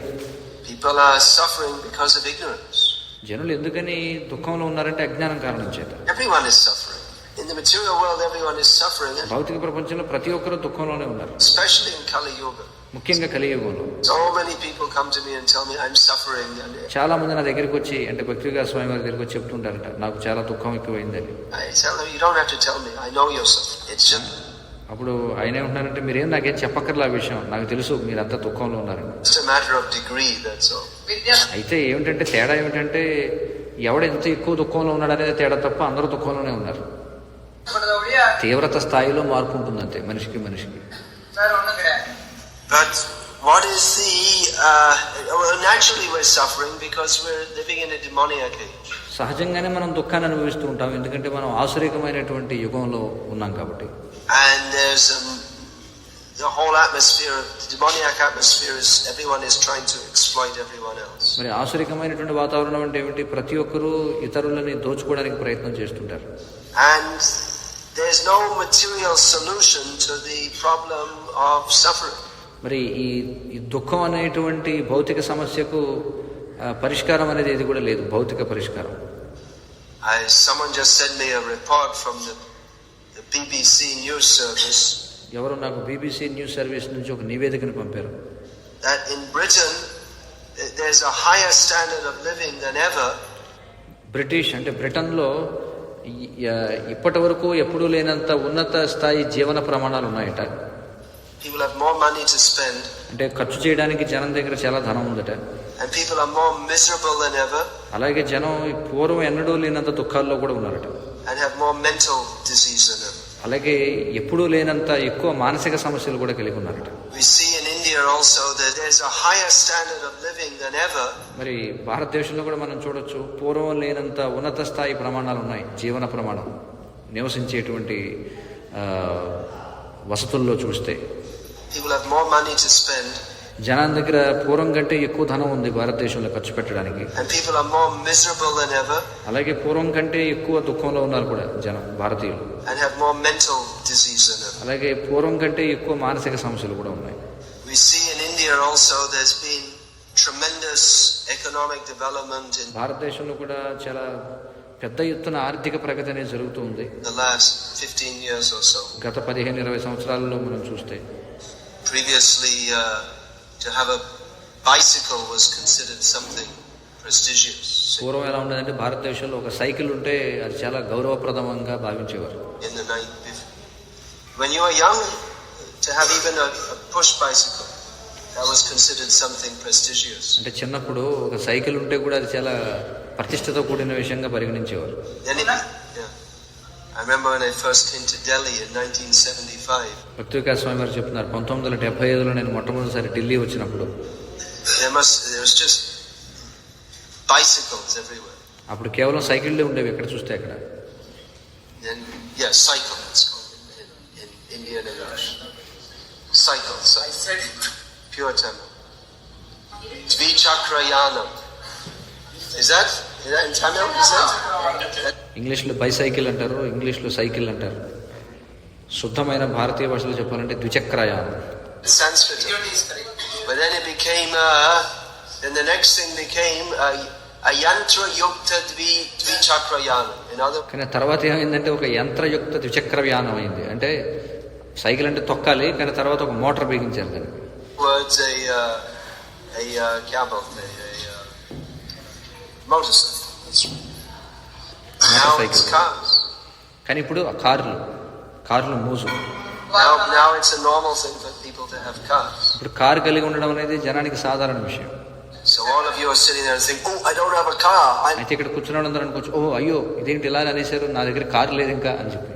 B: People are suffering because of ignorance.
A: జనులు ఎందుకని దుఃఖంలో ఉన్నారంటే అజ్ఞానం కారణం చేత.
B: Everyone is suffering. In the material world, everyone is suffering.
A: భౌతిక ప్రపంచంలో ప్రతి ఒక్కరూ దుఃఖంలోనే ఉన్నారు,
B: Especially in Kali Yuga.
A: ముఖ్యంగా కలియుగంలో.
B: So many people come to me and tell me I'm suffering. And
A: చాలా మంది నా దగ్గరికి వచ్చి అంటే భక్తిగా స్వామి వారి దగ్గరికి వచ్చి చెప్తుంటారట, నాకు చాలా దుఃఖం ఎక్కువైందని.
B: I tell them, you don't have to tell me. I know you're suffering. It's just
A: అప్పుడు ఆయన ఏమంటున్నారంటే, మీరేం నాకేం చెప్పక్కర్లా ఆ విషయం, నాకు తెలుసు మీరంతా దుఃఖంలో ఉన్నారని.
B: a matter of degree, that's all.
A: అయితే ఏమిటంటే తేడా ఏమిటంటే ఎవడు ఎంత ఎక్కువ దుఃఖంలో ఉన్నాడు అనేది తేడా తప్ప అందరూ దుఃఖంలోనే ఉన్నారు. తీవ్రత స్థాయిలో మార్పు ఉంటుంది అంతే మనిషికి.
B: But what is the naturally we're suffering because we're living in a demoniac age.
A: సహజంగానే మనం దుఃఖాన్ని అనుభవిస్తూ ఉంటాం, ఎందుకంటే మనం ఆసురికమైనటువంటి యుగంలో ఉన్నాం కాబట్టి.
B: And there's the whole atmosphere, the demoniac atmosphere is everyone is trying to exploit everyone else.
A: మరి ఆసురికమైనటువంటి వాతావరణం అంటే ఏమిటి? ప్రతి ఒక్కరూ ఇతరులని దోచుకోవడానికి ప్రయత్నం చేస్తుంటారు.
B: And there's no material solution to the problem of suffering.
A: మరి ఈ దుఃఖం అనేటువంటి భౌతిక సమస్యకు పరిష్కారం అనేది ఏది కూడా లేదు, భౌతిక పరిష్కారం.
B: Someone just sent me a report from the BBC news service.
A: ఎవరు నాకు BBC న్యూస్ సర్వీస్ నుంచి ఒక నివేదికను పంపారు.
B: That in Britain there's a higher standard of living than ever. బ్రిటన్లో
A: ఇప్పటి వరకు ఎప్పుడూ లేనంత ఉన్నత స్థాయి జీవన ప్రమాణాలు ఉన్నాయట.
B: People have more money to spend.
A: అంటే ఖర్చు చేయడానికి జనం దగ్గర చాలా ధనం ఉందట.
B: And people are more miserable than ever.
A: అలాగే జనం పూర్వం ఎన్నడూ లేనంత దుఃఖాల్లో కూడా ఉన్నారట.
B: And have more mental disease than ever.
A: అలాగే ఎప్పుడూ లేనంత ఎక్కువ మానసిక సమస్యలు కూడా కలిగి ఉన్నారట.
B: We see in India also that there's a higher standard of living than ever.
A: మరి భారతదేశంలో కూడా మనం చూడొచ్చు, పూర్వం లేనంత ఉన్నత స్థాయి ప్రమాణాలు ఉన్నాయి. జీవన ప్రమాణం, నివసించేటువంటి వసతుల్లో చూస్తే
B: people have more money to spend.
A: జనం దగ్గర పూర్వం కంటే ఎక్కువ ధనం ఉంది భారతదేశంలో ఖర్చు పెట్టడానికి.
B: And people are more miserable than ever.
A: అలాగే పూర్వం కంటే ఎక్కువ దుఃఖంలో ఉన్నారు కూడా జనం, భారతీయులు.
B: And have more mental disease than ever.
A: అలాగే పూర్వం కంటే ఎక్కువ మానసిక సమస్యలు కూడా ఉన్నాయి.
B: We see in India also there's been tremendous economic development in
A: భారతదేశంలో కూడా చాలా పెద్ద ఎత్తున ఆర్థిక ప్రగతి అనేది జరుగుతుంది
B: the last 15 years or so.
A: గత 15-20 సంవత్సరాలలో మనం చూస్తే.
B: Previously to have a bicycle was considered something prestigious.
A: పూర్వం ఎలా ఉండేదంటే భారతదేశంలో ఒక సైకిల్ ఉంటే అది చాలా గౌరవప్రదంగా భావించేవారు.
B: In the night, when you were young, to have even a push bicycle, that was considered something prestigious.
A: అంటే చిన్నప్పుడు ఒక సైకిల్ ఉంటే కూడా అది చాలా ప్రతిష్టతో కూడిన విషయంగా పరిగణించేవారు.
B: I remember when I first came to Delhi in 1975.
A: భక్తివికాస్ స్వామి వారు చెప్తున్నారు, 1975లో నేను మొట్టమొదటిసారి ఢిల్లీ వచ్చినప్పుడు
B: there was just bicycles everywhere.
A: అప్పుడు కేవలం సైకిళ్ళే ఉండేవి ఎక్కడ చూస్తే అక్కడ.
B: Then, yes, cycle, it's called in Indian English. Cycle, pure Tamil. Dvichakrayanam. Is that in Tamil? Is that?
A: ఇంగ్లీష్లో బైసైకిల్ అంటారు, ఇంగ్లీష్లో సైకిల్ అంటారు. శుద్ధమైన భారతీయ భాషలో చెప్పాలంటే ద్విచక్రయానం.
B: Sanskrit. But then it became, then the next thing became a yantra yukta dvichakrayanam.
A: కానీ తర్వాత ఏమైందంటే ఒక యంత్రయుక్త ద్విచక్రయానం అయింది. అంటే సైకిల్ అంటే తొక్కాలి, కానీ తర్వాత ఒక మోటార్ బిగించారు దాన్ని.
B: Words motorcycle. Now it's cars.
A: కానీ ఇప్పుడు కార్లు మోజు.
B: Now it's a normal thing for people to have cars.
A: ఇప్పుడు కారు కలిగి ఉండడం అనేది జనానికి సాధారణ విషయం.
B: So all of you are sitting there and saying, "Oh, I don't have a car."
A: అయితే ఇక్కడ కూర్చున్న అందరూ అనుకోవచ్చు, ఓ అయ్యో ఇదేంటి ఇలా అనేసారు, నా దగ్గర కారు లేదు ఇంకా అని చెప్పి.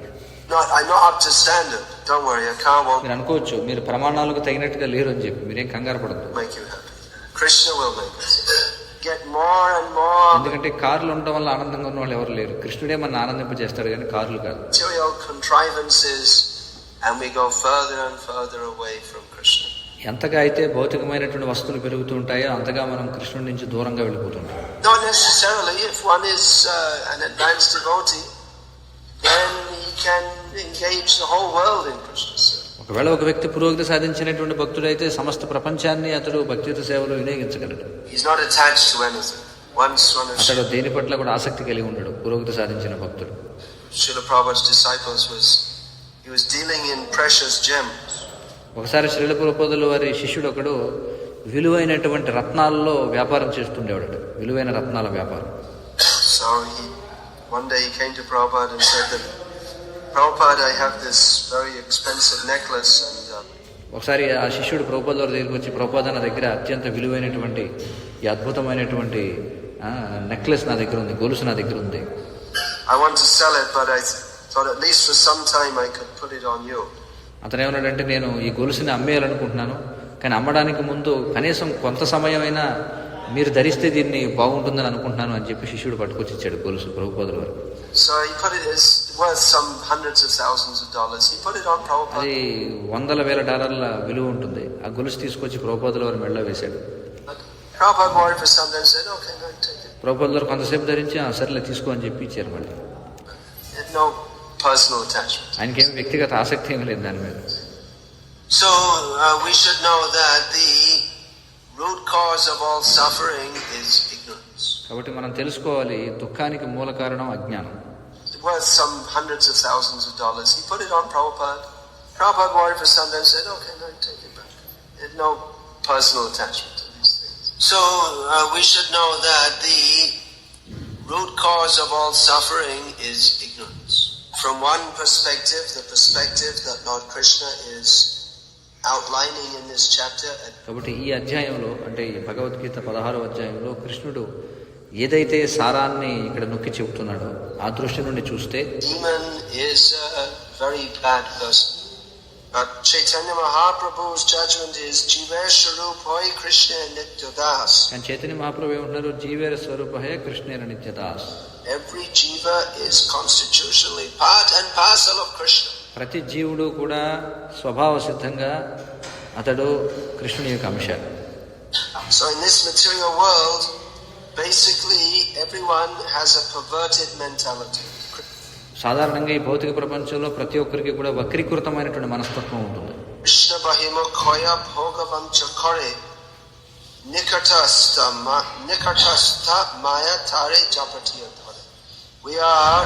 B: I'm not up to standard. Don't worry, a car won't
A: మీరు అనుకోవచ్చు మీరు ప్రమాణాలకు తగినట్టుగా లేరు అని చెప్పి. మీరేం కంగారు పడద్దు.
B: make you happy. Krishna will make us get more and more.
A: ఎందుకంటే కార్లు ఉండడం వల్ల ఆనందంగా ఉన్న వాళ్ళు ఎవరు లేరు. కృష్ణుడే మన ఆనందింపజేస్తాడు కానీ కార్లు కాదు.
B: Material contrivances, and we go further and further away from Krishna.
A: ఎంతగా అయితే భౌతికమైనటువంటి వస్తువులు పెరుగుతూ ఉంటాయో అంతగా మనం కృష్ణుడి నుంచి దూరంగా వెళ్ళిపోతుంటాం.
B: Not necessarily. If one is an advanced devotee, then he can engage the whole world in Krishna's service.
A: ఒకవేళ ఒక వ్యక్తి పురోగతి సాధించినటువంటి భక్తుడైతే సమస్త ప్రపంచాన్ని అతడు భక్తియుత సేవలో వినియోగించగలడు.
B: He's not attached to anything.
A: అతడు దేని పట్ల కూడా ఆసక్తి కలిగి ఉండడు పురోగతి సాధించిన భక్తుడు.
B: Srila Prabhupada's disciples was dealing in precious gems.
A: ఒకసారి శ్రీల ప్రభుపాదుల వారి శిష్యుడు ఒకడు విలువైనటువంటి రత్నాల్లో వ్యాపారం చేస్తుండేవాడు, విలువైన రత్నాల వ్యాపారం.
B: So one day he came to Prabhupada and said that, Prabhupada, I have this very expensive necklace and
A: ఒకసారి ఆ శిష్యుడు ప్రభుపాదుల వారి దగ్గరికి వచ్చి, ప్రభుపాద నా దగ్గర అత్యంత విలువైనటువంటి ఈ అద్భుతమైనటువంటి నెక్లెస్ నా దగ్గర ఉంది, గొలుసు నా దగ్గర ఉంది.
B: I want to sell it, but I thought at least for some time I could put it on you.
A: అతను ఏమన్నాడంటే, నేను ఈ గొలుసుని అమ్మేయాలనుకుంటున్నాను, కానీ అమ్మడానికి ముందు కనీసం కొంత సమయం అయినా మీరు ధరిస్తే దీన్ని బాగుంటుందని అనుకుంటున్నాను అని చెప్పి శిష్యుడు పట్టుకొచ్చి ఇచ్చాడు గొలుసు ప్రభుపాదుల వారు.
B: So he put it, it's worth some hundreds of thousands of dollars. He put it on Prabhupada.
A: అది $100,000 విలువ ఉంటుంది. ఆ గొలుసు తీసుకొచ్చి ప్రభుపాదుల వారి మెడలో వేశాడు.
B: Prabhupada wore it for some time and said, okay, no, take it.
A: ప్రభుపాదుల వారు కొంతసేపు ధరించి సర్లే తీసుకో అని చెప్పి ఇచ్చారు. మళ్ళీ
B: no personal attachment.
A: ఆయనకేం వ్యక్తిగత ఆసక్తి ఏమి లేదు దాని మీద.
B: So we should know that the root cause of all suffering is ignorance.
A: కాబట్టి మనం తెలుసుకోవాలి దుఃఖానికి మూల కారణం అజ్ఞానం.
B: It was some hundreds of thousands of dollars. He put it on Prabhupada. Prabhupada wore it for some time and said, okay, no, take it back. He had no personal attachment to these things. So we should know that the root cause of all suffering is ignorance. From one perspective, the perspective that Lord Krishna is outlining in this chapter.
A: కాబట్టి ఈ అధ్యాయంలో అంటే ఈ భగవద్గీత 16వ అధ్యాయంలో కృష్ణుడు ఏదైతే సారాన్ని ఇక్కడ నొక్కి చెబుతున్నాడో ఆ దృష్టి నుండి చూస్తే
B: demon is a very bad person. But Chaitanya Mahaprabhu's judgment is Jiva Swarup Hoy Krishna Nityadas.
A: కానీ చైతన్య మహాప్రభు ఏమంటున్నారు, జీవేర స్వరూపహే కృష్ణేర Nityadas.
B: Every jiva is constitutionally part and parcel of Krishna.
A: ప్రతి జీవుడు కూడా స్వభావ సిద్ధంగా అతడు కృష్ణుని యొక్క అంశ.
B: So in this material world, basically everyone has a perverted mentality.
A: సాధారణంగా ఈ భౌతిక ప్రపంచంలో ప్రతి ఒక్కరికి కూడా వక్రీకృతమైనటువంటి మనస్తత్వం ఉంటుంది.
B: కృష్ణ బహిముఖయ భోగవంచ కరే నికటస్థ మాయ Taare జపటియ ధరే. We are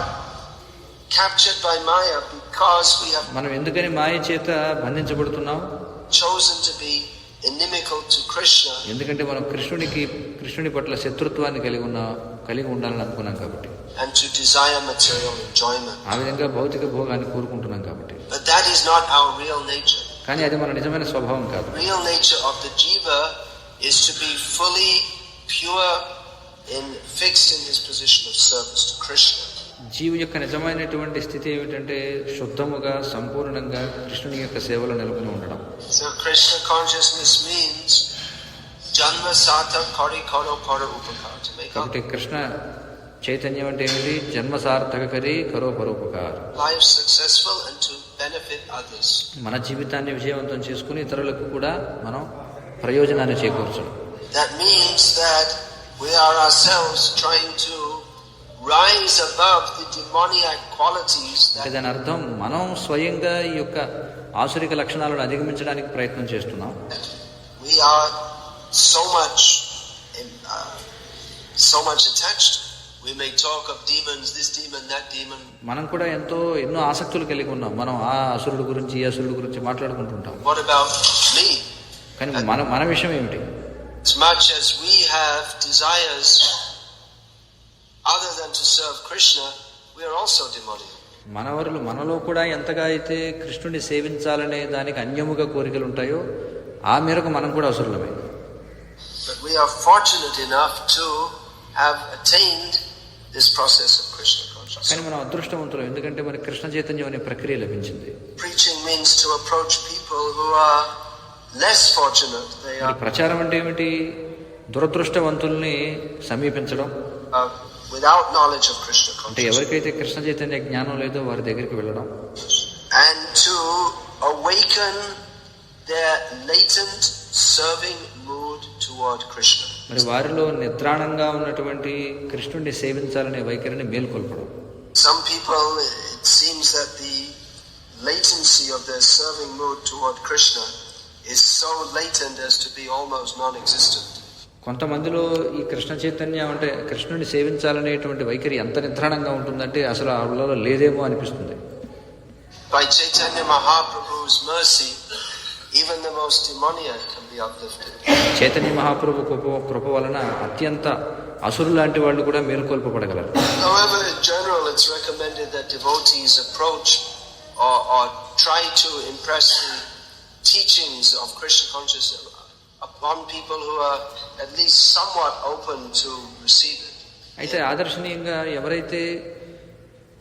B: captured by Maya because we have
A: మనం ఎందుకని మాయ చేత బంధించబడుతున్నాం?
B: chosen to be inimical to Krishna.
A: ఎందుకంటే మనం కృష్ణుని పట్ల శత్రుత్వాన్ని కలిగి ఉండాలని అనుకున్నాం కాబట్టి.
B: And to desire material enjoyment.
A: ఆ విధంగా భౌతిక భోగాన్ని కోరుకుంటున్నాం కాబట్టి.
B: But that is not our real nature.
A: కానీ అది మన నిజమైన స్వభావం కాదు.
B: Real nature of the jiva is to be fully pure and fixed in his position of service to Krishna.
A: జీవి యొక్క నిజమైనటువంటి స్థితి ఏమిటంటే శుద్ధముగా సంపూర్ణంగా కృష్ణుని యొక్క సేవలో నెలకొని ఉండడం.
B: So Krishna consciousness means janma sata kari karo para upakar.
A: కాబట్టి కృష్ణ చైతన్యం అంటే ఏమిటి? జన్మ సార్థకరి కరో పరోపకార్.
B: Life successful and to benefit others.
A: మన జీవితాన్ని విజయవంతం చేసుకుని ఇతరులకు కూడా మనం ప్రయోజనాన్ని చేకూర్చడం.
B: That means that we are ourselves trying to rise above the demoniac qualities
A: అంటే దాని అర్థం మనం స్వయంగా ఈ యొక్క ఆసురిక లక్షణాలను అధిగమించడానికి ప్రయత్నం చేస్తున్నాం.
B: we are so much attached. We may talk of demons, this demon, that demon.
A: మనం కూడా ఎన్నో ఆసక్తులు కలిగి ఉన్నాం. మనం ఆ అసురుడు గురించి ఈ అసురుడు గురించి మాట్లాడుకుంటుంటాం.
B: What about me?
A: కానీ మన విషయం ఏమిటి?
B: As much as we have desires other than to serve Krishna, we are also demonic.
A: మనలో కూడా ఎంతగా అయితే కృష్ణుడిని సేవించాలనే దానికి అన్యముగా కోరికలు ఉంటాయో ఆ మేరకు మనం కూడా అసురులమే.
B: But we are fortunate enough to have attained this process of Krishna consciousness.
A: కానీ మనం అదృష్టవంతులం, ఎందుకంటే మనకి కృష్ణ చైతన్యం అనే ప్రక్రియ లభించింది.
B: Preaching means to approach people who are less fortunate. They are
A: ప్రచారం అంటే ఏమిటి? దురదృష్టవంతుల్ని సమీపించడం.
B: Without knowledge of Krishna
A: అంటే
B: consciousness.
A: ఎవరికైతే కృష్ణ చైతన్య జ్ఞానం లేదో వారి దగ్గరికి వెళ్ళడం.
B: And to awaken their latent serving mood toward Krishna.
A: మరి వారిలో నిద్రాణంగా ఉన్నటువంటి కృష్ణుడిని సేవించాలనే వైఖరిని మేల్కొల్పడం.
B: Some people, it seems that the latency of their serving mood toward Krishna is so latent as to be almost non-existent.
A: కొంతమందిలో ఈ కృష్ణ చైతన్యం అంటే కృష్ణుడిని సేవించాలనేటువంటి వైఖరి ఎంత నిద్రాణంగా ఉంటుందంటే అసలు వాళ్ళలో లేదేమో అనిపిస్తుంది.
B: By Chaitanya Mahaprabhu's mercy, even the most demoniac can be uplifted.
A: Chaitanya Mahaprabhu కృప వలన అత్యంత అసురు లాంటి వాళ్ళు కూడా మేల్కొల్పబడగలరు.
B: However, in general, it's recommended that devotees approach or try to impress the teachings of Krishna consciousness upon people who are at least somewhat open to receive it.
A: అయితే ఆదర్శనీయంగా ఎవరైతే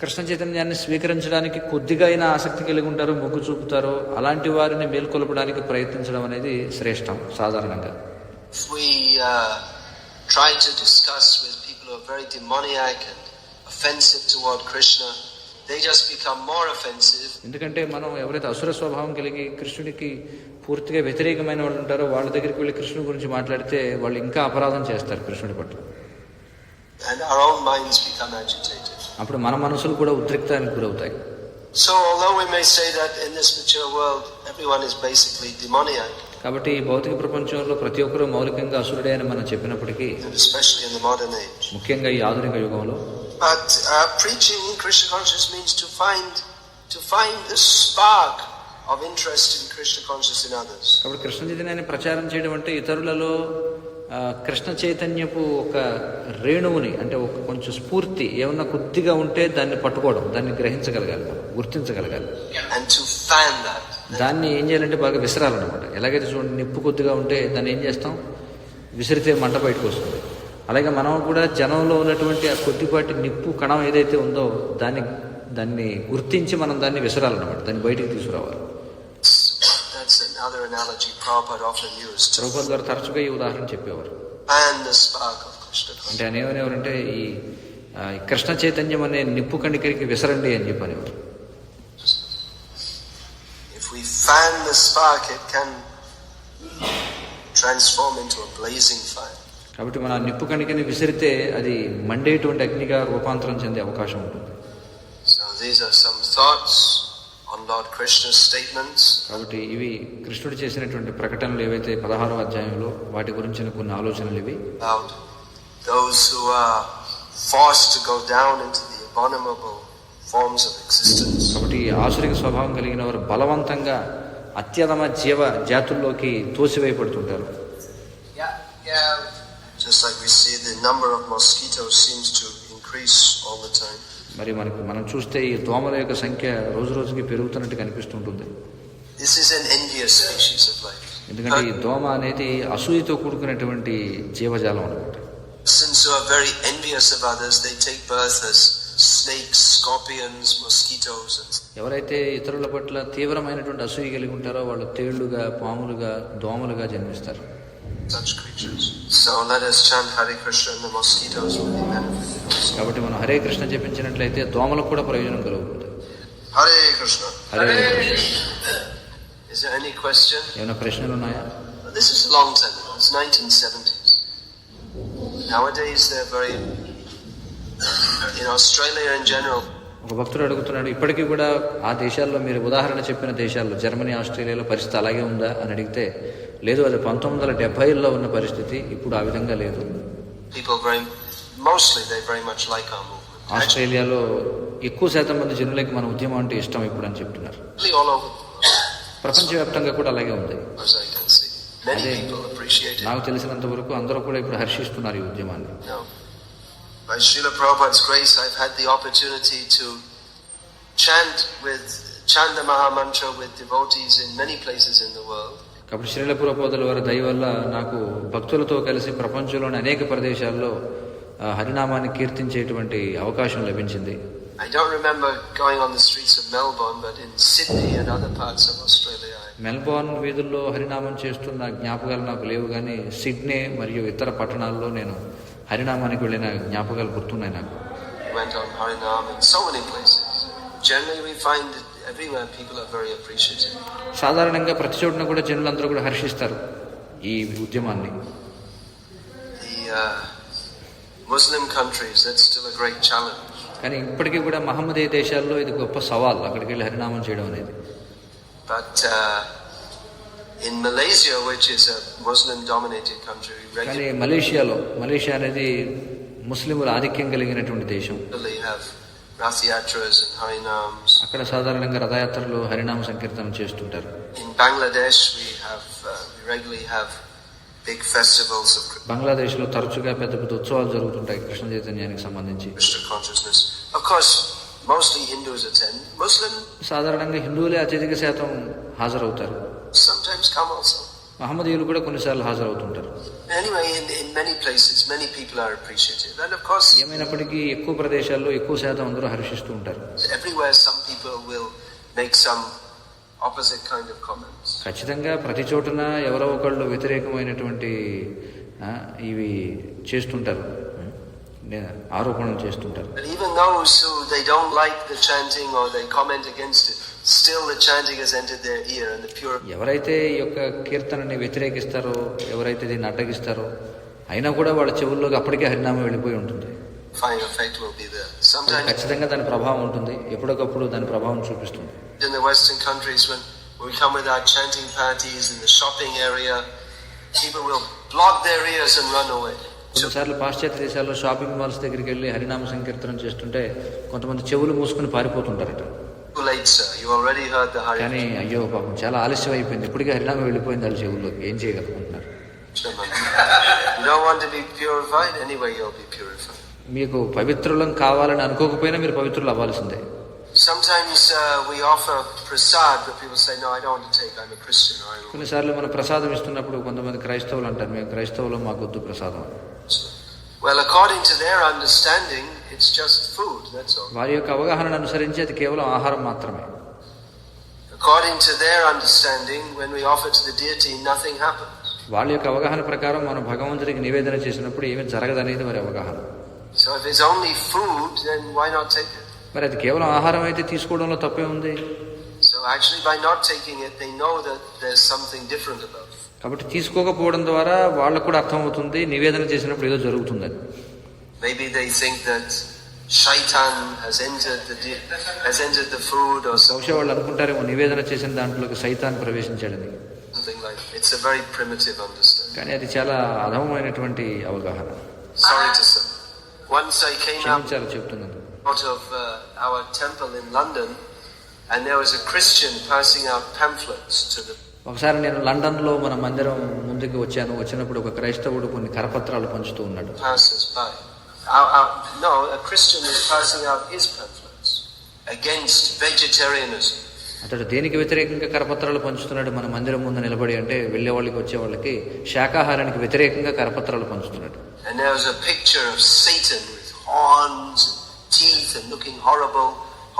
A: కృష్ణ చైతన్యాన్ని స్వీకరించడానికి కొద్దిగా అయినా ఆసక్తి కలిగి ఉంటారో, మొగ్గు చూపుతారో అలాంటి వారిని మేల్కొల్పడానికి ప్రయత్నించడం అనేది శ్రేష్టం సాధారణంగా.
B: If we try to discuss with people who are very demoniac and offensive toward Krishna, they just become more offensive.
A: ఎందుకంటే మనం ఎవరైతే అసుర స్వభావం కలిగి కృష్ణుడికి పూర్తిగా వ్యతిరేకమైన వాళ్ళు ఉంటారో వాళ్ళ దగ్గరికి వెళ్ళి కృష్ణుడి గురించి మాట్లాడితే వాళ్ళు ఇంకా అపరాధం చేస్తారు కృష్ణుడి పట్ల.
B: And our own minds become agitated.
A: అప్పుడు మన మనసులు కూడా ఉద్రిక్తానికి గురవుతాయి.
B: So although we may say that in this mature world everyone is basically demoniac,
A: కాబట్టి ఈ భౌతిక ప్రపంచంలో ప్రతి ఒక్కరూ మౌలికంగా అసురుడే అని మనం చెప్పినప్పటికీ,
B: and especially in the modern age,
A: ముఖ్యంగా ఈ ఆధునిక యుగంలో,
B: but preaching Krishna consciousness means to find the spark of interest in Krishna consciousness in others.
A: కాబట్టి కృష్ణ చైతన్యాన్ని ప్రచారం చేయడం అంటే ఇతరులలో కృష్ణ చైతన్యపు ఒక రేణువుని అంటే ఒక కొంచెం స్ఫూర్తి ఏమన్నా కొద్దిగా ఉంటే దాన్ని పట్టుకోవడం, దాన్ని గ్రహించగలగాలి, గుర్తించగలగాలి.
B: And to fan that.
A: దాన్ని ఏం చేయాలంటే బాగా విసరాలన్నమాట. ఎలాగైతే చూడండి, నిప్పు కొద్దిగా ఉంటే దాన్ని ఏం చేస్తాం, విసిరితే మంట బయటకు వస్తుంది. అలాగే మనం కూడా జనంలో ఉన్నటువంటి ఆ కొద్దిపాటి నిప్పు కణం ఏదైతే ఉందో దాన్ని గుర్తించి మనం దాన్ని విసరాలన్నమాట, దాన్ని బయటికి తీసుకురావాలి.
B: That's another analogy Prabhupada often used.
A: Prabhupada గారు తరచుగా ఈ ఉదాహరణ చెప్పేవారు.
B: Fan the spark of Krishna consciousness.
A: అంటే అనేవారంటే ఈ కృష్ణ చైతన్యం అనే నిప్పు కణికరికి విసరండి అని చెప్పనేవారు.
B: If we fan the spark, it can transform into a blazing fire.
A: కాబట్టి మన నిప్పు కణికని విసిరితే అది మండేటువంటి అగ్నిగా రూపాంతరం చెందే అవకాశం ఉంటుంది.
B: So these are some thoughts on Lord Krishna's statements.
A: కాబట్టి ఇవి కృష్ణుడు చేసినటువంటి ప్రకటనలు ఏవైతే 16వ అధ్యాయంలో వాటి గురించిన కొన్ని ఆలోచనలు ఇవి.
B: About those who are forced to go down into the abominable forms of existence.
A: కాబట్టి ఆసురిక స్వభావం కలిగిన వారు బలవంతంగా అత్యధమ జీవ జాతుల్లోకి తోసివేయబడుతుంటారు.
B: Just like we see, the number of mosquitoes seems to increase all the time.
A: మరి మనం చూస్తే ఈ దోమల యొక్క సంఖ్య రోజు రోజుకి పెరుగుతున్నట్టు కనిపిస్తుంటుంది.
B: This is an envious species of life.
A: ఎందుకంటే ఈ దోమ అనేది అసూయతో కూడుకున్నటువంటి జీవజాలం అన్నమాట.
B: Persons who are very envious of others, they take birth as snakes, scorpions, mosquitoes.
A: ఎవరైతే ఇతరుల పట్ల తీవ్రమైనటువంటి అసూయ కలిగి ఉంటారో వాళ్ళు తేళ్లుగా, పాములుగా, దోమలుగా జన్మిస్తారు.
B: such creatures. So let us chant Hare Krishna and the mosquitoes will be benefited also.
A: కాబట్టి మనం హరే కృష్ణ జపించినట్లయితే దోమలకు కూడా ప్రయోజనం కలుగుతుంది.
B: Hare Krishna.
A: Hare Krishna.
B: Is there any question?
A: ఏమైనా ప్రశ్నలు ఉన్నాయా?
B: This is a long time ago. It's 1970s. Nowadays they're very, in Australia in general.
A: ఒక భక్తుడు అడుగుతున్నాడు, ఇప్పటికీ కూడా ఆ దేశాల్లో మీరు ఉదాహరణ చెప్పిన దేశాల్లో జర్మనీ, ఆస్ట్రేలియాలో పరిస్థితి అలాగే ఉందా అని అడిగితే, లేదు, అది 1970లో ఉన్న పరిస్థితి, ఇప్పుడు ఆ విధంగా లేదు. ఆస్ట్రేలియాలో ఎక్కువ శాతం మంది జనులకి మన ఉద్యమం అంటే ఇష్టం ఇప్పుడు అని చెప్తున్నారు. ప్రపంచవ్యాప్తంగా కూడా అలాగే ఉంది. అదే నాకు తెలిసినంత వరకు అందరూ కూడా ఇప్పుడు హర్షిస్తున్నారు ఈ ఉద్యమాన్ని.
B: By Srila Prabhupada's grace, I've had the opportunity to chant the Mahamantra with devotees in many places in the world.
A: కాబట్టి శ్రీల ప్రభుపాదుల వారి దయ వల్ల నాకు భక్తులతో కలిసి ప్రపంచంలోని అనేక ప్రదేశాల్లో హరినామాన్ని కీర్తించేటువంటి అవకాశం లభించింది.
B: I don't remember going on the streets of Melbourne, but in Sydney and other parts of Australia.
A: Melbourne వీధుల్లో హరినామం చేస్తున్న జ్ఞాపకాలు నాకు లేవు, కానీ సిడ్నీ మరియు ఇతర పట్టణాల్లో నేను హరినామానికి వెళ్ళిన జ్ఞాపకాలు గుర్తున్నాయి నాకు.
B: Went on Harinam in so many places. Generally we find that everywhere people are very appreciative.
A: సాధారణంగా ప్రతి చోటన కూడా జనులందరూ కూడా హర్షిస్తారు ఈ ఉద్యమాన్ని.
B: The Muslim countries, that's still a great challenge.
A: కానీ ఇప్పటికీ కూడా మహమ్మదీయ దేశాల్లో ఇది గొప్ప సవాల్, అక్కడికి వెళ్ళి హరినామం చేయడం అనేది.
B: But in Malaysia, which is a Muslim dominated country,
A: కానీ మలేషియా అనేది ముస్లింల ఆధిక్యం కలిగినటువంటి దేశం.
B: have Rath Yatras and Harinams.
A: అక్కడ సాధారణంగా రథయాత్రలు హరినామ సంకీర్తనం చేస్తుంటారు.
B: In Bangladesh we regularly have big festivals of
A: Bangladesh లో తరచుగా పెద్ద పెద్ద ఉత్సవాలు జరుగుతుంటాయి కృష్ణ చైతన్యానికి సంబంధించి.
B: Krishna consciousness. Of course, mostly Hindus attend. Muslim
A: సాధారణంగా హిందువులే అత్యధిక శాతం హాజరవుతారు.
B: sometimes come also.
A: మహమ్మదీయులు కూడా కొన్నిసార్లు హాజరవుతుంటారు.
B: Anyway, in many places, many people are appreciative. And of course,
A: ఏమైనప్పటికీ ఎక్కువ ప్రదేశాల్లో ఎక్కువ శాతం అందరూ హర్షిస్తూ ఉంటారు.
B: Everywhere some people will make some opposite kind of comments.
A: ఖచ్చితంగా ప్రతి చోటన ఎవరో ఒకళ్ళు వ్యతిరేకమైనటువంటి ఇవి చేస్తుంటారు, ఆరోపణలు చేస్తుంటారు.
B: But even those who they don't like the chanting or they comment against it, still the chanting has entered their ear and the pure.
A: ఎవరైతే ఈ యొక్క కీర్తనని వ్యతిరేకిస్తారో, ఎవరైతే దీన్ని అడ్డగిస్తారో, అయినా కూడా వాళ్ళ చెవుల్లోకి అప్పటికే హరినామం వెళ్ళిపోయి ఉంటుంది.
B: Fine effect will be there. Sometimes
A: ఖచ్చితంగా దాని ప్రభావం ఉంటుంది, ఎప్పటికప్పుడు దాని ప్రభావం చూపిస్తుంది.
B: In the Western countries, when we come with our chanting parties in the shopping area, people will block their ears and run away.
A: కొన్నిసార్లు పాశ్చాత్య దేశాల్లో షాపింగ్ మాల్స్ దగ్గరికి వెళ్ళి హరినామ సంకీర్తనం చేస్తుంటే కొంతమంది చెవులు మూసుకుని పారిపోతుంటారట. కానీ అయ్యో పాపం చాలా ఆలస్యం అయిపోయింది, ఇప్పటికే హరినామం వెళ్ళిపోయింది వాళ్ళ చెవుల్లోకి, ఏం చేయగలుగుతున్నారు? మీకు పవిత్రులం కావాలని అనుకోకపోయినా మీరు పవిత్రులు అవ్వాల్సిందే. కొన్నిసార్లు మనం ప్రసాదం ఇస్తున్నప్పుడు కొంతమంది క్రైస్తవులు అంటారు, మేము క్రైస్తవులు, మాకు వద్దు ప్రసాదం.
B: Well, according to their understanding, it's just food, that's all.
A: వారి యొక్క అవగాహనను అనుసరించి అది కేవలం ఆహారం మాత్రమే.
B: According to their understanding, when we offer to the deity, nothing happens.
A: వాళ్ళ యొక్క అవగాహన ప్రకారం మనం భగవంతుడికి నివేదన చేసినప్పుడు ఏమీ జరగదనేది వారి అవగాహన.
B: So if it's only food, then why not take it?
A: మరి అది కేవలం ఆహారం అయితే తీసుకోవడంలో తప్పే ఉంది.
B: So actually by not taking it, they know that there's something different about it.
A: కాబట్టి తీసుకోకపోవడం ద్వారా వాళ్ళకు కూడా అర్థమవుతుంది నివేదన చేసినప్పుడు ఏదో జరుగుతుందని.
B: Maybe they think that shaitan has entered the food or something.
A: బహుశా వాళ్ళు అనుకుంటారేమో నివేదన చేసిన దాంట్లోకి సైతాన్ ప్రవేశించాడని.
B: Something like that. It's a very primitive understanding.
A: కానీ అది చాలా అధమమైనటువంటి అవగాహన.
B: Sorry to say. Once I came out of our temple in London and there was a Christian passing out pamphlets to the.
A: ఒకసారి నేను లండన్లో మన మందిరం ముందుకు వచ్చినప్పుడు ఒక క్రైస్తవుడు కొన్ని కరపత్రాలు పంచుతూ ఉన్నాడు.
B: No, a Christian is passing out his pamphlets against vegetarianism.
A: అతడు దేనికి వ్యతిరేకంగా కరపత్రాలు పంచుతున్నాడు మన మందిరం ముందు నిలబడి అంటే వెళ్ళే వాళ్ళకి వచ్చే వాళ్ళకి శాకాహారానికి వ్యతిరేకంగా కరపత్రాలు పంచుతున్నాడు.
B: And there was a picture of Satan with horns and teeth and looking horrible,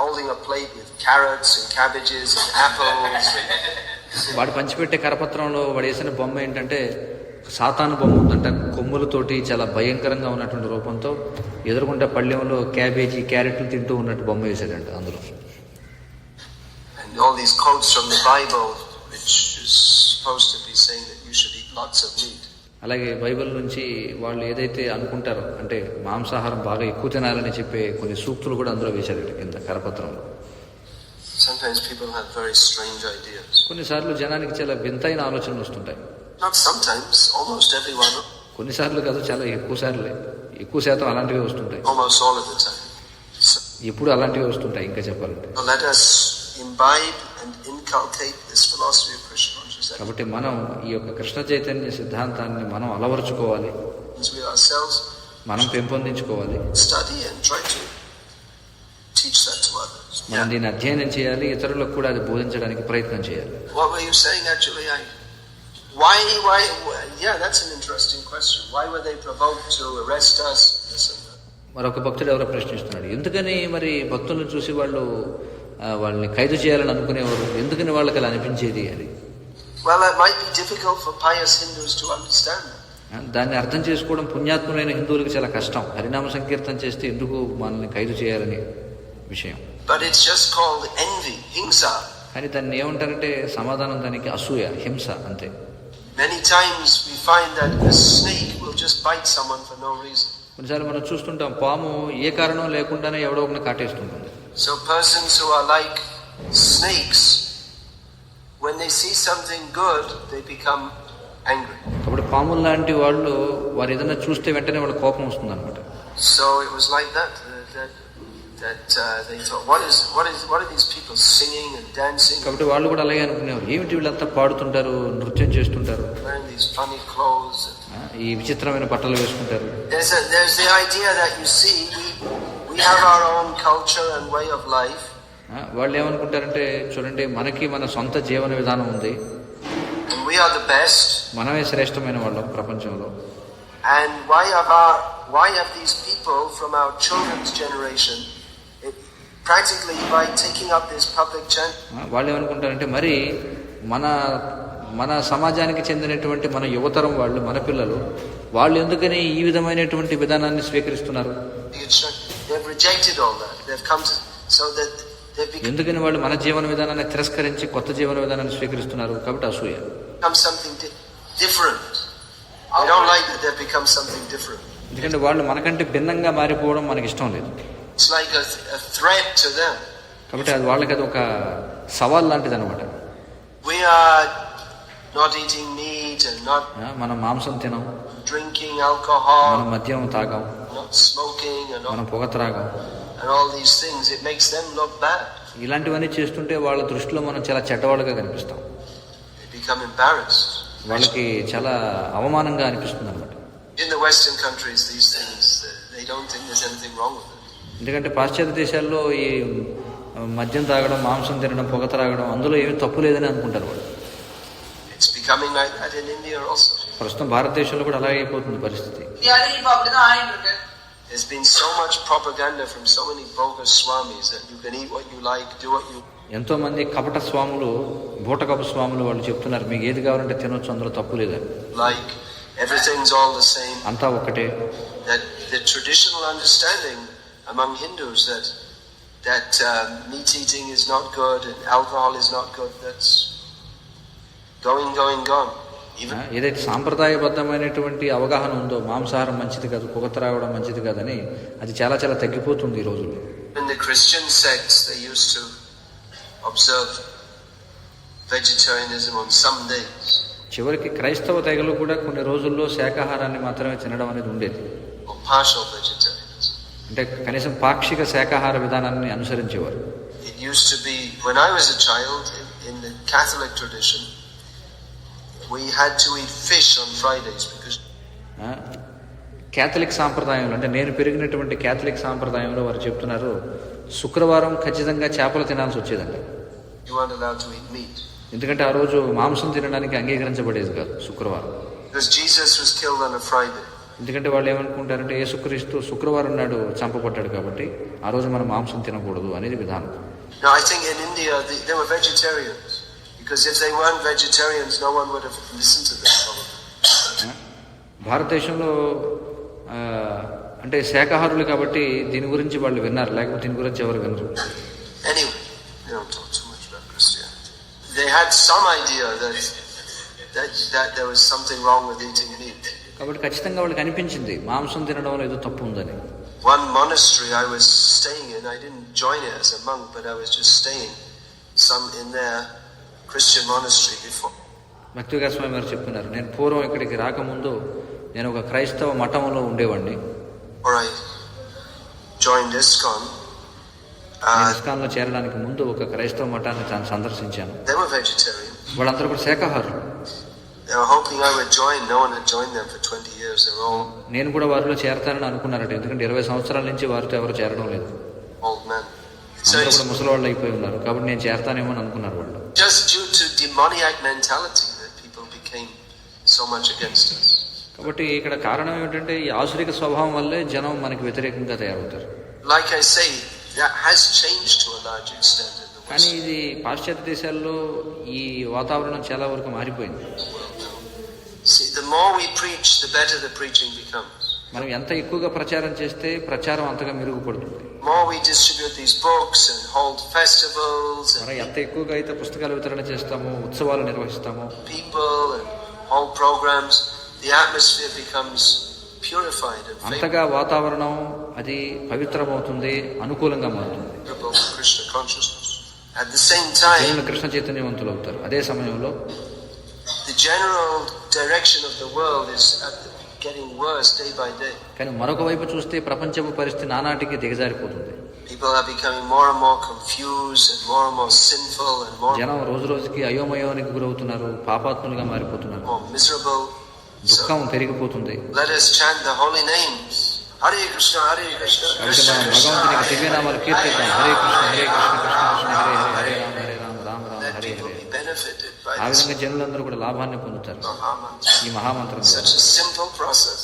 B: holding a plate with carrots and cabbages and apples.
A: వాడు పంచిపెట్టే కరపత్రంలో వాడు వేసిన బొమ్మ ఏంటంటే సాతాను బొమ్మ ఉందంట, కొమ్ములతోటి చాలా భయంకరంగా ఉన్నటువంటి రూపంతో ఎదురుకుంటే పళ్ళెంలో క్యాబేజీ క్యారెట్లు తింటూ ఉన్నట్టు బొమ్మ వేసాడంట అందులో.
B: And all these quotes from the Bible which is supposed to be saying that you should eat lots of meat.
A: అలాగే బైబిల్ నుంచి వాళ్ళు ఏదైతే అనుకుంటారో అంటే మాంసాహారం బాగా ఎక్కువ తినాలని చెప్పే కొన్ని సూక్తులు కూడా అందులో వేశారు కింద కరపత్రంలో.
B: Sometimes people have very strange ideas.
A: కొన్నిసార్లు జనానికి చాలా వింతైన ఆలోచనలు వస్తుంటాయి.
B: Not sometimes, almost everyone.
A: కొన్నిసార్లు కాదు, చాలా ఎక్కువ శాతం అలాంటివే వస్తుంటాయి.
B: Almost all of the time. So,
A: ఎప్పుడు అలాంటివే వస్తుంటాయి ఇంకా చెప్పాలంటే.
B: let us imbibe and inculcate this philosophy of Krishna consciousness.
A: కాబట్టి మనం ఈ యొక్క కృష్ణ చైతన్య సిద్ధాంతాన్ని మనం అలవరుచుకోవాలి,
B: We ourselves
A: మనం పెంపొందించుకోవాలి,
B: study and try to teach that to others.
A: మనం దీన్ని అధ్యయనం చేయాలి, ఇతరులకు కూడా అది బోధించడానికి ప్రయత్నం చేయాలి.
B: What were you saying actually? Why, yeah, that's an interesting question. Why were they provoked to arrest us?
A: మరొక భక్తుడు ఎవరో ప్రశ్నిస్తున్నాడు, ఎందుకని మరి భక్తులను చూసి వాళ్ళని ఖైదు చేయాలని అనుకునేవారు, ఎందుకని వాళ్ళకి అలా అనిపించేది అని.
B: Well, it might be difficult for pious Hindus to understand.
A: దాన్ని అర్థం చేసుకోవడం పుణ్యాత్ములైన హిందువులకు చాలా కష్టం. హరినామ సంకీర్తన చేస్తే ఎందుకు మనల్ని ఖైదు చేయాలని విషయం.
B: But it's just called envy, himsa.
A: కానీ దాన్ని ఏమంటారంటే సమాధానం దానికి అసూయ, హింస అంతే.
B: Many times we find that a snake will just bite someone for no reason.
A: కొన్నిసార్లు మనం చూస్తుంటాం, పాము ఏ కారణం లేకుండానే ఎవడో ఒకరిని కాటేస్తుంటుంది.
B: So persons who are like snakes, when they see something good, they become angry.
A: కాబట్టి పాముల లాంటి వారు ఏదైనా చూస్తే వెంటనే వాళ్ళ కోపం వస్తుంది అనమాట.
B: So it was like that they thought, what are these people singing and dancing?
A: కాబట్టి వాళ్ళు కూడా అలాగే అనుకునేవారు, ఏమిటి వీళ్ళంతా పాడుతుంటారు, నృత్యం చేస్తుంటారు,
B: wearing these funny clothes.
A: ఈ విచిత్రమైన బట్టలు వేసుకుంటారు.
B: There's the idea that you see we have our own culture and way of life.
A: వాళ్ళు ఏమనుకుంటారంటే, చూడండి మనకి మన సొంత జీవన విధానం ఉంది,
B: and we are the best.
A: మనమే శ్రేష్టమైన వాళ్ళం ప్రపంచంలో.
B: And why have these people from our children's generation, practically by taking up this public chant,
A: వాళ్ళు ఏమనుకుంటారంటే, మరి మన సమాజానికి చెందినటువంటి మన యువతరం వాళ్ళు, మన పిల్లలు, వాళ్ళు ఎందుకని ఈ విధమైనటువంటి విధానాన్ని స్వీకరిస్తున్నారు,
B: they've rejected all that. They've come to, so that they've
A: ఎందుకని వాళ్ళు మన జీవన విధానాన్ని తిరస్కరించి కొత్త జీవన విధానాన్ని స్వీకరిస్తున్నారు. కాబట్టి అసూయ.
B: become something different. They don't like that they've become something different.
A: ఎందుకంటే వాళ్ళు మనకంటే భిన్నంగా మారిపోవడం మనకి ఇష్టం లేదు.
B: It's like a threat to them.
A: కాబట్టి అది వాళ్ళకి అది ఒక సవాల్ లాంటిది అనమాట.
B: We are not eating meat and not
A: మనం మాంసం తినం,
B: drinking alcohol,
A: మనం మద్యం తాగం,
B: not smoking and
A: మనం పొగ త్రాగం,
B: and all these things. It makes them look bad.
A: ఇలాంటివన్నీ చేస్తుంటే వాళ్ళ దృష్టిలో మనం చాలా చెడ్డవాళ్ళుగా కనిపిస్తాం.
B: They become embarrassed.
A: వాళ్ళకి చాలా అవమానంగా అనిపిస్తుంది అనమాట.
B: In the Western countries, these things, they don't think there's anything wrong with it.
A: ఎందుకంటే పాశ్చాత్య దేశాల్లో ఈ మద్యం తాగడం, మాంసం తినడం, పొగ త్రాగడం, అందులో ఏమీ తప్పు లేదని అనుకుంటారు వాళ్ళు.
B: It's becoming like that in India also.
A: ప్రస్తుతం భారతదేశంలో కూడా అలాగే అయిపోతుంది పరిస్థితి.
B: There's been so much propaganda from so many bogus swamis that you can eat what you like, do what you.
A: ఎంతో మంది కపట స్వాములు, బూటకపు స్వాములు వాళ్ళు చెప్తున్నారు, మీకు ఏది కావాలంటే తినొచ్చు, అందులో తప్పు లేదని.
B: Like everything's all the same.
A: అంతా ఒకటే.
B: That the traditional understanding among Hindus that meat eating is not good and alcohol is not good, that's gone.
A: ఏదైతే సాంప్రదాయబద్ధమైనటువంటి అవగాహన ఉందో, మాంసాహారం మంచిది కాదు, పొగ త్రాగడం మంచిది కాదని, అది చాలా చాలా తగ్గిపోతుంది ఈ రోజుల్లో.
B: In the Christian sects, they used to observe vegetarianism on some days.
A: చివరికి క్రైస్తవ తెగలు కూడా కొన్ని రోజుల్లో శాకాహారాన్ని మాత్రమే తినడం అనేది ఉండేది.
B: Or partial vegetarianism.
A: అంటే కనీసం పాక్షిక శాకాహార విధానాన్ని అనుసరించేవారు.
B: It used to be, when I was a child, in the Catholic tradition, we had to eat fish on Fridays because
A: Catholic సాంప్రదాయంలో, అంటే నేను పెరిగినటువంటి క్యాథలిక్ సాంప్రదాయంలో వారు చెప్తున్నారు, శుక్రవారం ఖచ్చితంగా చేపలు తినాల్సి వచ్చేదండి.
B: you weren't allowed to eat meat.
A: ఎందుకంటే ఆ రోజు మాంసం తినడానికి అంగీకరించబడేది కాదు శుక్రవారం.
B: Because Jesus was killed on a Friday.
A: ఎందుకంటే వాళ్ళు ఏమనుకుంటారంటే, యేసుక్రీస్తు శుక్రవారం నాడు చంపబడ్డాడు కాబట్టి ఆ రోజు మనం మాంసం తినకూడదు అనేది విధానం.
B: Now I think in India they were vegetarians, because if they weren't vegetarians no one would have listened to them probably.
A: భారతదేశంలో అంటే శాకాహారులు కాబట్టి దీని గురించి వాళ్ళు విన్నారు, లేకపోతే దీని గురించి ఎవరు వినరు.
B: Anyway, they don't talk too much about Christianity. They had some idea that there was something wrong with eating meat.
A: కాబట్టి ఖచ్చితంగా వాళ్ళకి అనిపించింది మాంసం తినడంలో ఏదో తప్పు ఉందని.
B: One monastery I was staying in, I didn't join it as a monk, but I was just staying some in their Christian monastery before.
A: భక్తివికాస్ స్వామి గారు చెప్తున్నారు, నేను పూర్వం ఇక్కడికి రాకముందు నేను ఒక క్రైస్తవ మఠంలో ఉండేవాడిని.
B: Or I joined ISKCON.
A: ఇస్కాన్లో చేరడానికి ముందు ఒక క్రైస్తవ మఠాన్ని తాను సందర్శించాను.
B: They were vegetarian.
A: వాళ్ళందరూ కూడా శాకాహారులు.
B: They were hoping I would join. No one had joined them for 20 years. They were all
A: నేను కూడా వారిలో చేరతానని అనుకున్నారట, ఎందుకంటే 20 సంవత్సరాల నుంచి వారితో ఎవరు చేరడం లేదు.
B: old men. So
A: అందరూ
B: it's
A: కూడా ముసలి వాళ్ళు అయిపోయి ఉన్నారు, కాబట్టి నేను చేరతానేమో అని అనుకున్నారు వాళ్ళు.
B: just due to demoniac mentality that people became so much against us.
A: కాబట్టి ఇక్కడ కారణం ఏమిటంటే ఈ ఆసురిక స్వభావం వల్లే జనం మనకి వ్యతిరేకంగా తయారవుతారు.
B: Like I say, that has changed to a large extent in the
A: కానీ
B: West.
A: ఇది పాశ్చాత్య దేశాల్లో ఈ వాతావరణం చాలా వరకు మారిపోయింది.
B: See, the more we preach, the better the preaching becomes.
A: మనం ఎంత ఎక్కువగా ప్రచారం చేస్తే ప్రచారం అంతగా మెరుగుపడుతుంది.
B: The more we distribute these books and hold festivals
A: మనం
B: and
A: ఎంత ఎక్కువగా అయితే పుస్తకాలు వితరణ చేస్తామో, ఉత్సవాలు నిర్వహిస్తామో,
B: people and hold programs, the atmosphere becomes purified and
A: అంతగా వాతావరణం అది పవిత్రమవుతుంది, అనుకూలంగా మారుతుంది.
B: favorable to Krishna consciousness. At the same time,
A: జనులు కృష్ణ చైతన్యవంతులు అవుతారు. అదే సమయంలో
B: the general direction of the world is getting worse day by day.
A: కానీ మరొక వైపు చూస్తే ప్రపంచపు పరిస్థితి నానాటికి దిగజారిపోతుంది.
B: People are becoming more and more confused and more sinful and more
A: జనం రోజు రోజుకి అయోమయానికి గురవుతున్నారు, పాపాత్ములుగా మారిపోతున్నారు,
B: more miserable.
A: దుఃఖం పెరిగిపోతుంది.
B: Let us chant the holy names. Hare Krishna, Hare Krishna,
A: కాబట్టి
B: Krishna
A: మనం
B: Krishna.
A: భగవంతునికి దివ్యనామాలు కీర్తిద్దాం. Hare Krishna Hare Krishna Krishna Krishna Hare Hare Hare Rama Hare Rama Rama Rama
B: Let
A: Hare
B: people
A: Hare.
B: be benefited by
A: ఆ
B: this
A: విధంగా జనులందరూ కూడా లాభాన్ని పొందుతారు
B: Mahamantra.
A: ఈ మహామంత్రం ద్వారా.
B: Such a simple process,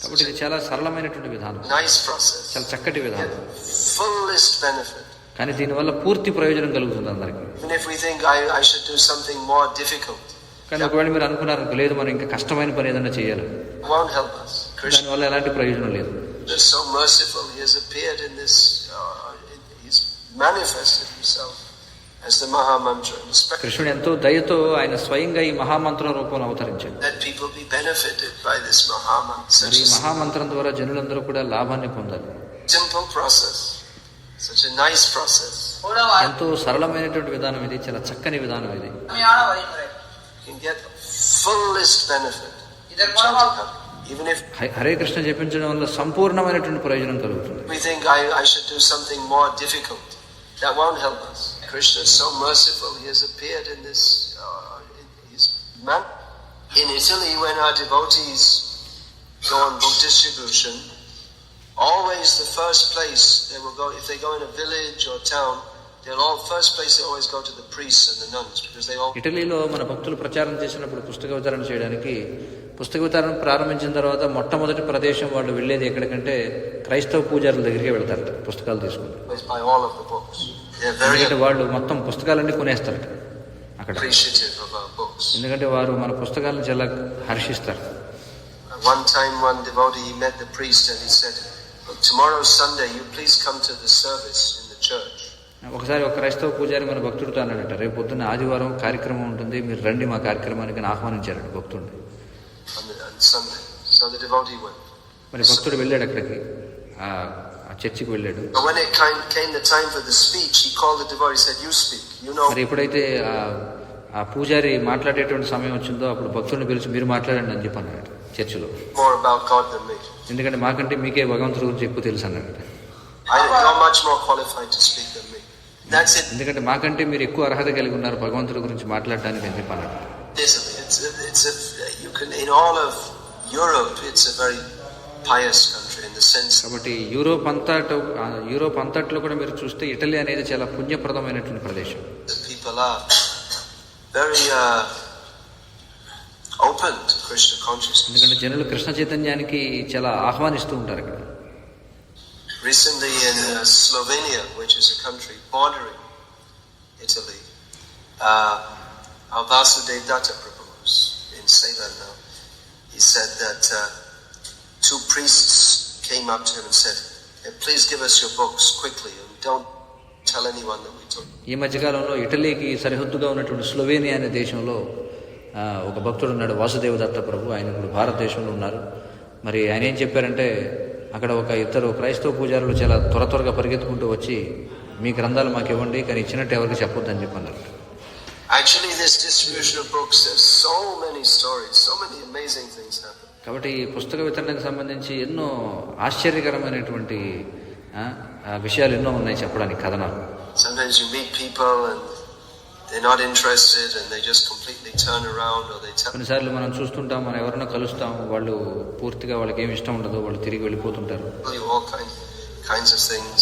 A: కాబట్టి ఇది చాలా సరళమైనటువంటి విధానం,
B: nice process,
A: చాలా చక్కటి విధానం.
B: fullest benefit.
A: కానీ దీనివల్ల పూర్తి ప్రయోజనం కలుగుతుంది అందరికీ.
B: Even if we think I should do something more difficult,
A: కానీ ఒకవేళ మీరు అనుకున్నారు, లేదు మనం ఇంకా కష్టమైన పని ఏదైనా చేయాలి,
B: it won't help us. Krishna
A: దానివల్ల ఎలాంటి ప్రయోజనం లేదు.
B: is so merciful. He has appeared in this, he's manifested himself as the Mahamantra.
A: కృష్ణుడు ఎంతో దయతో ఆయన స్వయంగా ఈ మహామంత్రం రూపంలో అవతరించాడు.
B: Let people be benefited by this Mahamantra.
A: మరి
B: Such
A: ఈ
B: a
A: మహామంత్రం ద్వారా జనులందరూ కూడా లాభాన్ని పొందాలి.
B: simple process, such a nice process.
A: ఎంతో సరళమైనటువంటి విధానం ఇది, చాలా చక్కని విధానం ఇది.
B: You can get fullest benefit. Even if
A: Hare Krishna జపించడం వల్ల సంపూర్ణమైనటువంటి ప్రయోజనం కలుగుతుంది.
B: we think I should do something more difficult, that won't help us. Krishna is so merciful. He has appeared in this his man. In Italy, when our devotees go on book distribution, always the first place they will go, if they go in a village or town, first place they always go to the priests and the nuns, because they all
A: ఇటలీలో మన భక్తులు ప్రచారం చేసినప్పుడు పుస్తక వితరణ చేయడానికి, పుస్తక వితరణ ప్రారంభించిన తర్వాత మొట్టమొదటి ప్రదేశం వాళ్ళు వెళ్ళేది ఎక్కడికంటే క్రైస్తవ పూజారుల దగ్గరికి వెళ్తారు పుస్తకాలు తీసుకుని.
B: buy all of the books. They are very
A: ఎందుకంటే వాళ్ళు మొత్తం పుస్తకాలన్నీ కొనేస్తారు అక్కడ,
B: appreciative of our books.
A: ఎందుకంటే వారు మన పుస్తకాలను చాలా హర్షిస్తారు.
B: One time one devotee, he met the priest and he said, "Well, tomorrow Sunday, you please come to the service in the church."
A: ఒకసారి ఒక క్రైస్తవ పూజారి మన భక్తుడితో అన్నాడట, రేపు పొద్దున్న ఆదివారం కార్యక్రమం ఉంటుంది, మీరు రండి మా కార్యక్రమానికి ఆహ్వానించారట భక్తుడిని.
B: On Sunday. So the devotee went.
A: మరి భక్తుడు వెళ్ళాడు అక్కడికి, ఆ చర్చికి వెళ్ళాడు.
B: But when it came the time for the speech, he called the devotee, he said, "You speak. You know."
A: మరి ఎప్పుడైతే ఆ పూజారి మాట్లాడేటువంటి సమయం వచ్చిందో అప్పుడు భక్తుడిని పిలిచి మీరు మాట్లాడండి అని చెప్పి అన్నాడు చర్చిలో.
B: More about God than me.
A: ఎందుకంటే మాకంటే మీకే భగవంతుడి గురించి ఎక్కువ తెలుసు అన్నాడు.
B: You're much more qualified to speak than me. That's it.
A: ఎందుకంటే మాకంటే మీరు ఎక్కువ అర్హత కలిగి ఉన్నారు భగవంతుడి గురించి మాట్లాడడానికి అని చెప్పి అన్నాడు.
B: You can, in all of Europe, it's a very pious country in the sense.
A: కాబట్టి యూరోప్ అంతట్లో కూడా మీరు చూస్తే ఇటలీ అనేది చాలా పుణ్యప్రదమైనటువంటి ప్రదేశం.
B: People are very open to Krishna consciousness.
A: ఎందుకంటే జనులు కృష్ణ చైతన్యానికి చాలా ఆహ్వానిస్తూ ఉంటారు ఇక్కడ.
B: Recently in Slovenia, which is a country bordering Italy, our Vasudev Datta Prabhu, in Ceylon now, he said that two priests came up to him and said, "Hey, please give us your books quickly and don't tell anyone that we took."
A: ఈ మధ్యకాలంలో ఇటలీకి సరిహద్దుగా ఉన్నటువంటి Slovenia అనే దేశంలో ఒక భక్తుడు ఉన్నాడు, వాసుదేవ దత్త ప్రభు. ఆయన ఇప్పుడు భారతదేశంలో ఉన్నారు. మరి ఆయన ఏం చెప్పారంటే, అక్కడ ఒక ఇద్దరు క్రైస్తవ పూజారులు చాలా త్వరగా పరిగెత్తుకుంటూ వచ్చి, మీ గ్రంథాలు మాకు ఇవ్వండి, కానీ ఇచ్చినట్టు ఎవరికి చెప్పొద్దని చెప్పన్నారు.
B: Actually, this distribution of books, there's so many stories, so many amazing things happen.
A: కాబట్టి ఈ పుస్తక వితరణకు సంబంధించి ఎన్నో ఆశ్చర్యకరమైనటువంటి విషయాలు ఎన్నో ఉన్నాయి చెప్పడానికి, కథనాలు.
B: Sometimes you meet people and they're not interested and they just completely turn around, or they tell.
A: కొన్నిసార్లు మనం చూస్తుంటాం, మనం ఎవరైనా కలుస్తాం, వాళ్ళు పూర్తిగా వాళ్ళకి ఏమి ఇష్టం ఉండదు, వాళ్ళు తిరిగి వెళ్ళిపోతుంటారు.
B: All kinds of things.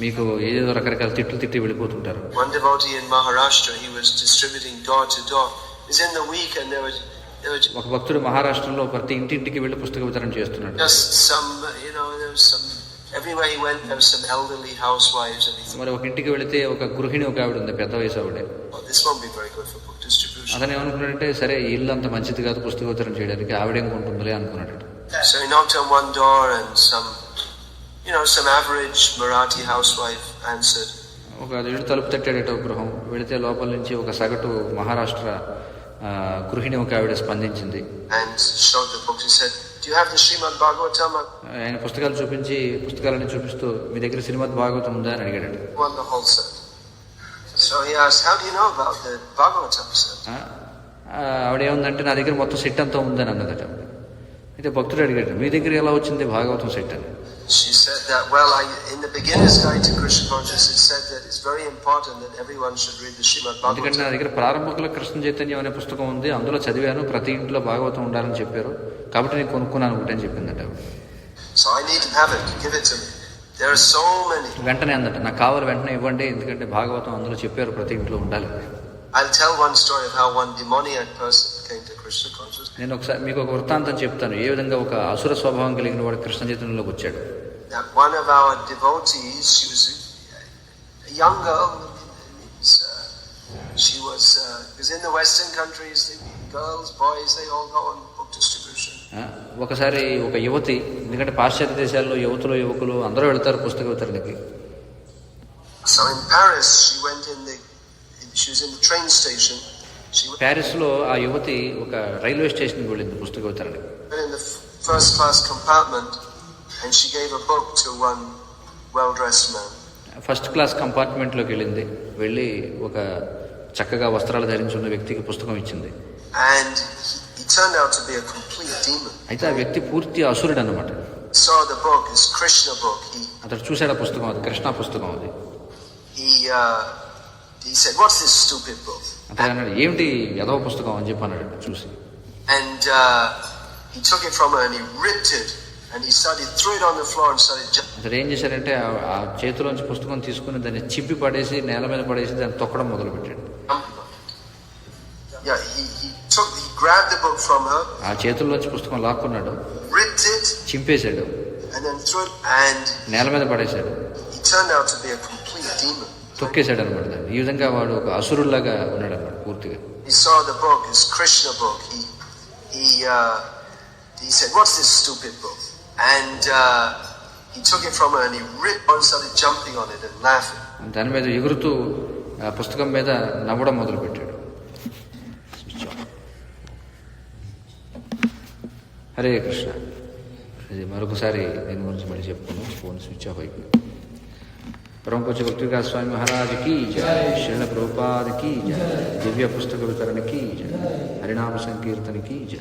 A: మీకు ఏదేదో రకరకాల తిట్టి వెళ్ళిపోతుంటారు.
B: One devotee in Maharashtra, he was distributing door to door. It's in the week and there was
A: ఒక భక్తుడు మహారాష్ట్రలో ప్రతి ఇంటింటికి వెళ్ళి పుస్తక వితరణ చేస్తున్నాడు.
B: Just some, there was some. Everywhere he went, there was some elderly housewives, and he thought,
A: మరి ఒక ఇంటికి వెళితే ఒక గృహిణి, ఒక ఆవిడ ఉంది, పెద్ద వయసు ఆవిడ.
B: "Oh, this won't be very good for book distribution."
A: అతను ఏమనుకున్నాడంటే, సరే ఈ ఇల్లు అంత మంచిది కాదు పుస్తక వితరణ చేయడానికి, ఆవిడేం కొంటుందిలే అనుకున్నాడు.
B: So he knocked on one door, and some average Marathi housewife answered.
A: ఒక ఇల్లు తలుపు తట్టాడట ఒక గృహం. వెళితే లోపల నుంచి ఒక సగటు మహారాష్ట్ర గృహిణి ఒక ఆవిడ స్పందించింది.
B: And showed the books. He said, "Do you have the Srimad Bhagavatam?"
A: ఆయన పుస్తకాలు చూపించి, పుస్తకాలని చూపిస్తూ, మీ దగ్గర శ్రీమద్ భాగవతం ఉందా అని అడిగాడు.
B: Won the whole set. So he asked, "How do you know about the Bhagavatam set?"
A: ఆవిడ ఏముందంటే, నా దగ్గర మొత్తం సెట్ అంతా ఉందని అన్నదట. అయితే భక్తుడు అడిగాడు, మీ దగ్గర ఎలా వచ్చింది భాగవతం సెట్ అని?
B: She said that, well, in the beginner's guide to Krishna consciousness, it said that it's very important that everyone should read the Srimad
A: ఎందుకంటే నా
B: Bhagavatam.
A: దగ్గర ప్రారంభకుల కృష్ణ చైతన్యం అనే పుస్తకం ఉంది, అందులో చదివాను, ప్రతి ఇంట్లో భాగవతం ఉండాలని చెప్పారు, కాబట్టి నేను కొనుక్కున్నాను ఒకటి అని చెప్పిందట.
B: So I need to have it. Give it to me. There are so many.
A: వెంటనే అందట, నాకు కావాలి, వెంటనే ఇవ్వండి, ఎందుకంటే భాగవతం అందులో చెప్పారు ప్రతి ఇంట్లో ఉండాలి.
B: I'll tell one story of how one demoniac person came to Krishna consciousness.
A: నేను ఒకసారి మీకు ఒక వృత్తాంతం చెప్తాను, ఏ విధంగా ఒక అసుర స్వభావం కలిగిన వాడు కృష్ణ చైతన్యంలోకి వచ్చాడు.
B: That one of our devotees, she was a young girl. She was because in the Western countries, the girls, boys, they all go on book distribution.
A: ఒకసారి ఒక యువతి, ఎందుకంటే పాశ్చాత్య దేశాల్లో యువతులు యువకులు అందరూ వెళ్తారు పుస్తక వితరణకి.
B: So in Paris, she was in the train station.
A: Paris లో ఆ యువతి ఒక రైల్వే స్టేషన్ కి వెళ్ళింది పుస్తక వితరణకి.
B: In the first class compartment, and she gave a book to one well-dressed man.
A: First class compartment లోకి వెళ్ళి ఒక చక్కగా వస్త్రాలు ధరించున్న వ్యక్తికి పుస్తకం ఇచ్చింది.
B: And he turned out to be a complete demon.
A: అయితే ఆ వ్యక్తి పూర్తి అసురుడు అన్నమాట.
B: Saw the book, it's Krishna book.
A: అతడు చూశాడు ఆ పుస్తకం, అది కృష్ణ పుస్తకం అది.
B: He said, "What's this stupid book?"
A: అతడు అన్నాడు, ఏమిటి యదవ పుస్తకం అని చెప్పి అన్నాడు చూసి.
B: And he took it from her and he ripped it and he threw it on the floor and started jumping.
A: అతడు ఏం చేశాడంటే, ఆ చేతిలోంచి పుస్తకం తీసుకుని దాన్ని చింపి పడేసి నేల మీద పడేసి దాన్ని తొక్కడం మొదలు పెట్టాడు.
B: Yeah, he grabbed the book from her,
A: ఆ చేతుల్లోంచి పుస్తకం లాక్కున్నాడు,
B: ripped it,
A: చింపేశాడు,
B: and then threw it, and
A: నేల మీద పడేశాడు.
B: he turned out to be a complete demon.
A: తొక్కేశాడు అనమాట దాన్ని. ఈ విధంగా వాడు ఒక అసురులాగా ఉన్నాడు అనమాట పూర్తిగా.
B: He saw the book, it's Krishna book. He said, "What's this stupid book?" And he took it from her and he ripped and started jumping on it and laughing.
A: దాని మీద ఎగురుతూ ఆ పుస్తకం మీద నవ్వడం మొదలు పెట్టాడు. హరే కృష్ణ. ఇది మరొకసారి దీని గురించి మళ్ళీ చెప్పుకున్నాం. ఫోన్ స్విచ్ ఆఫ్ అయిపోయింది. परम पूज्य भक्ति विकास स्वामी महाराज की जय, श्रील प्रभुपाद की जय, दिव्य पुस्तक वितरण की जय, हरिनाम संकीर्तन की जय.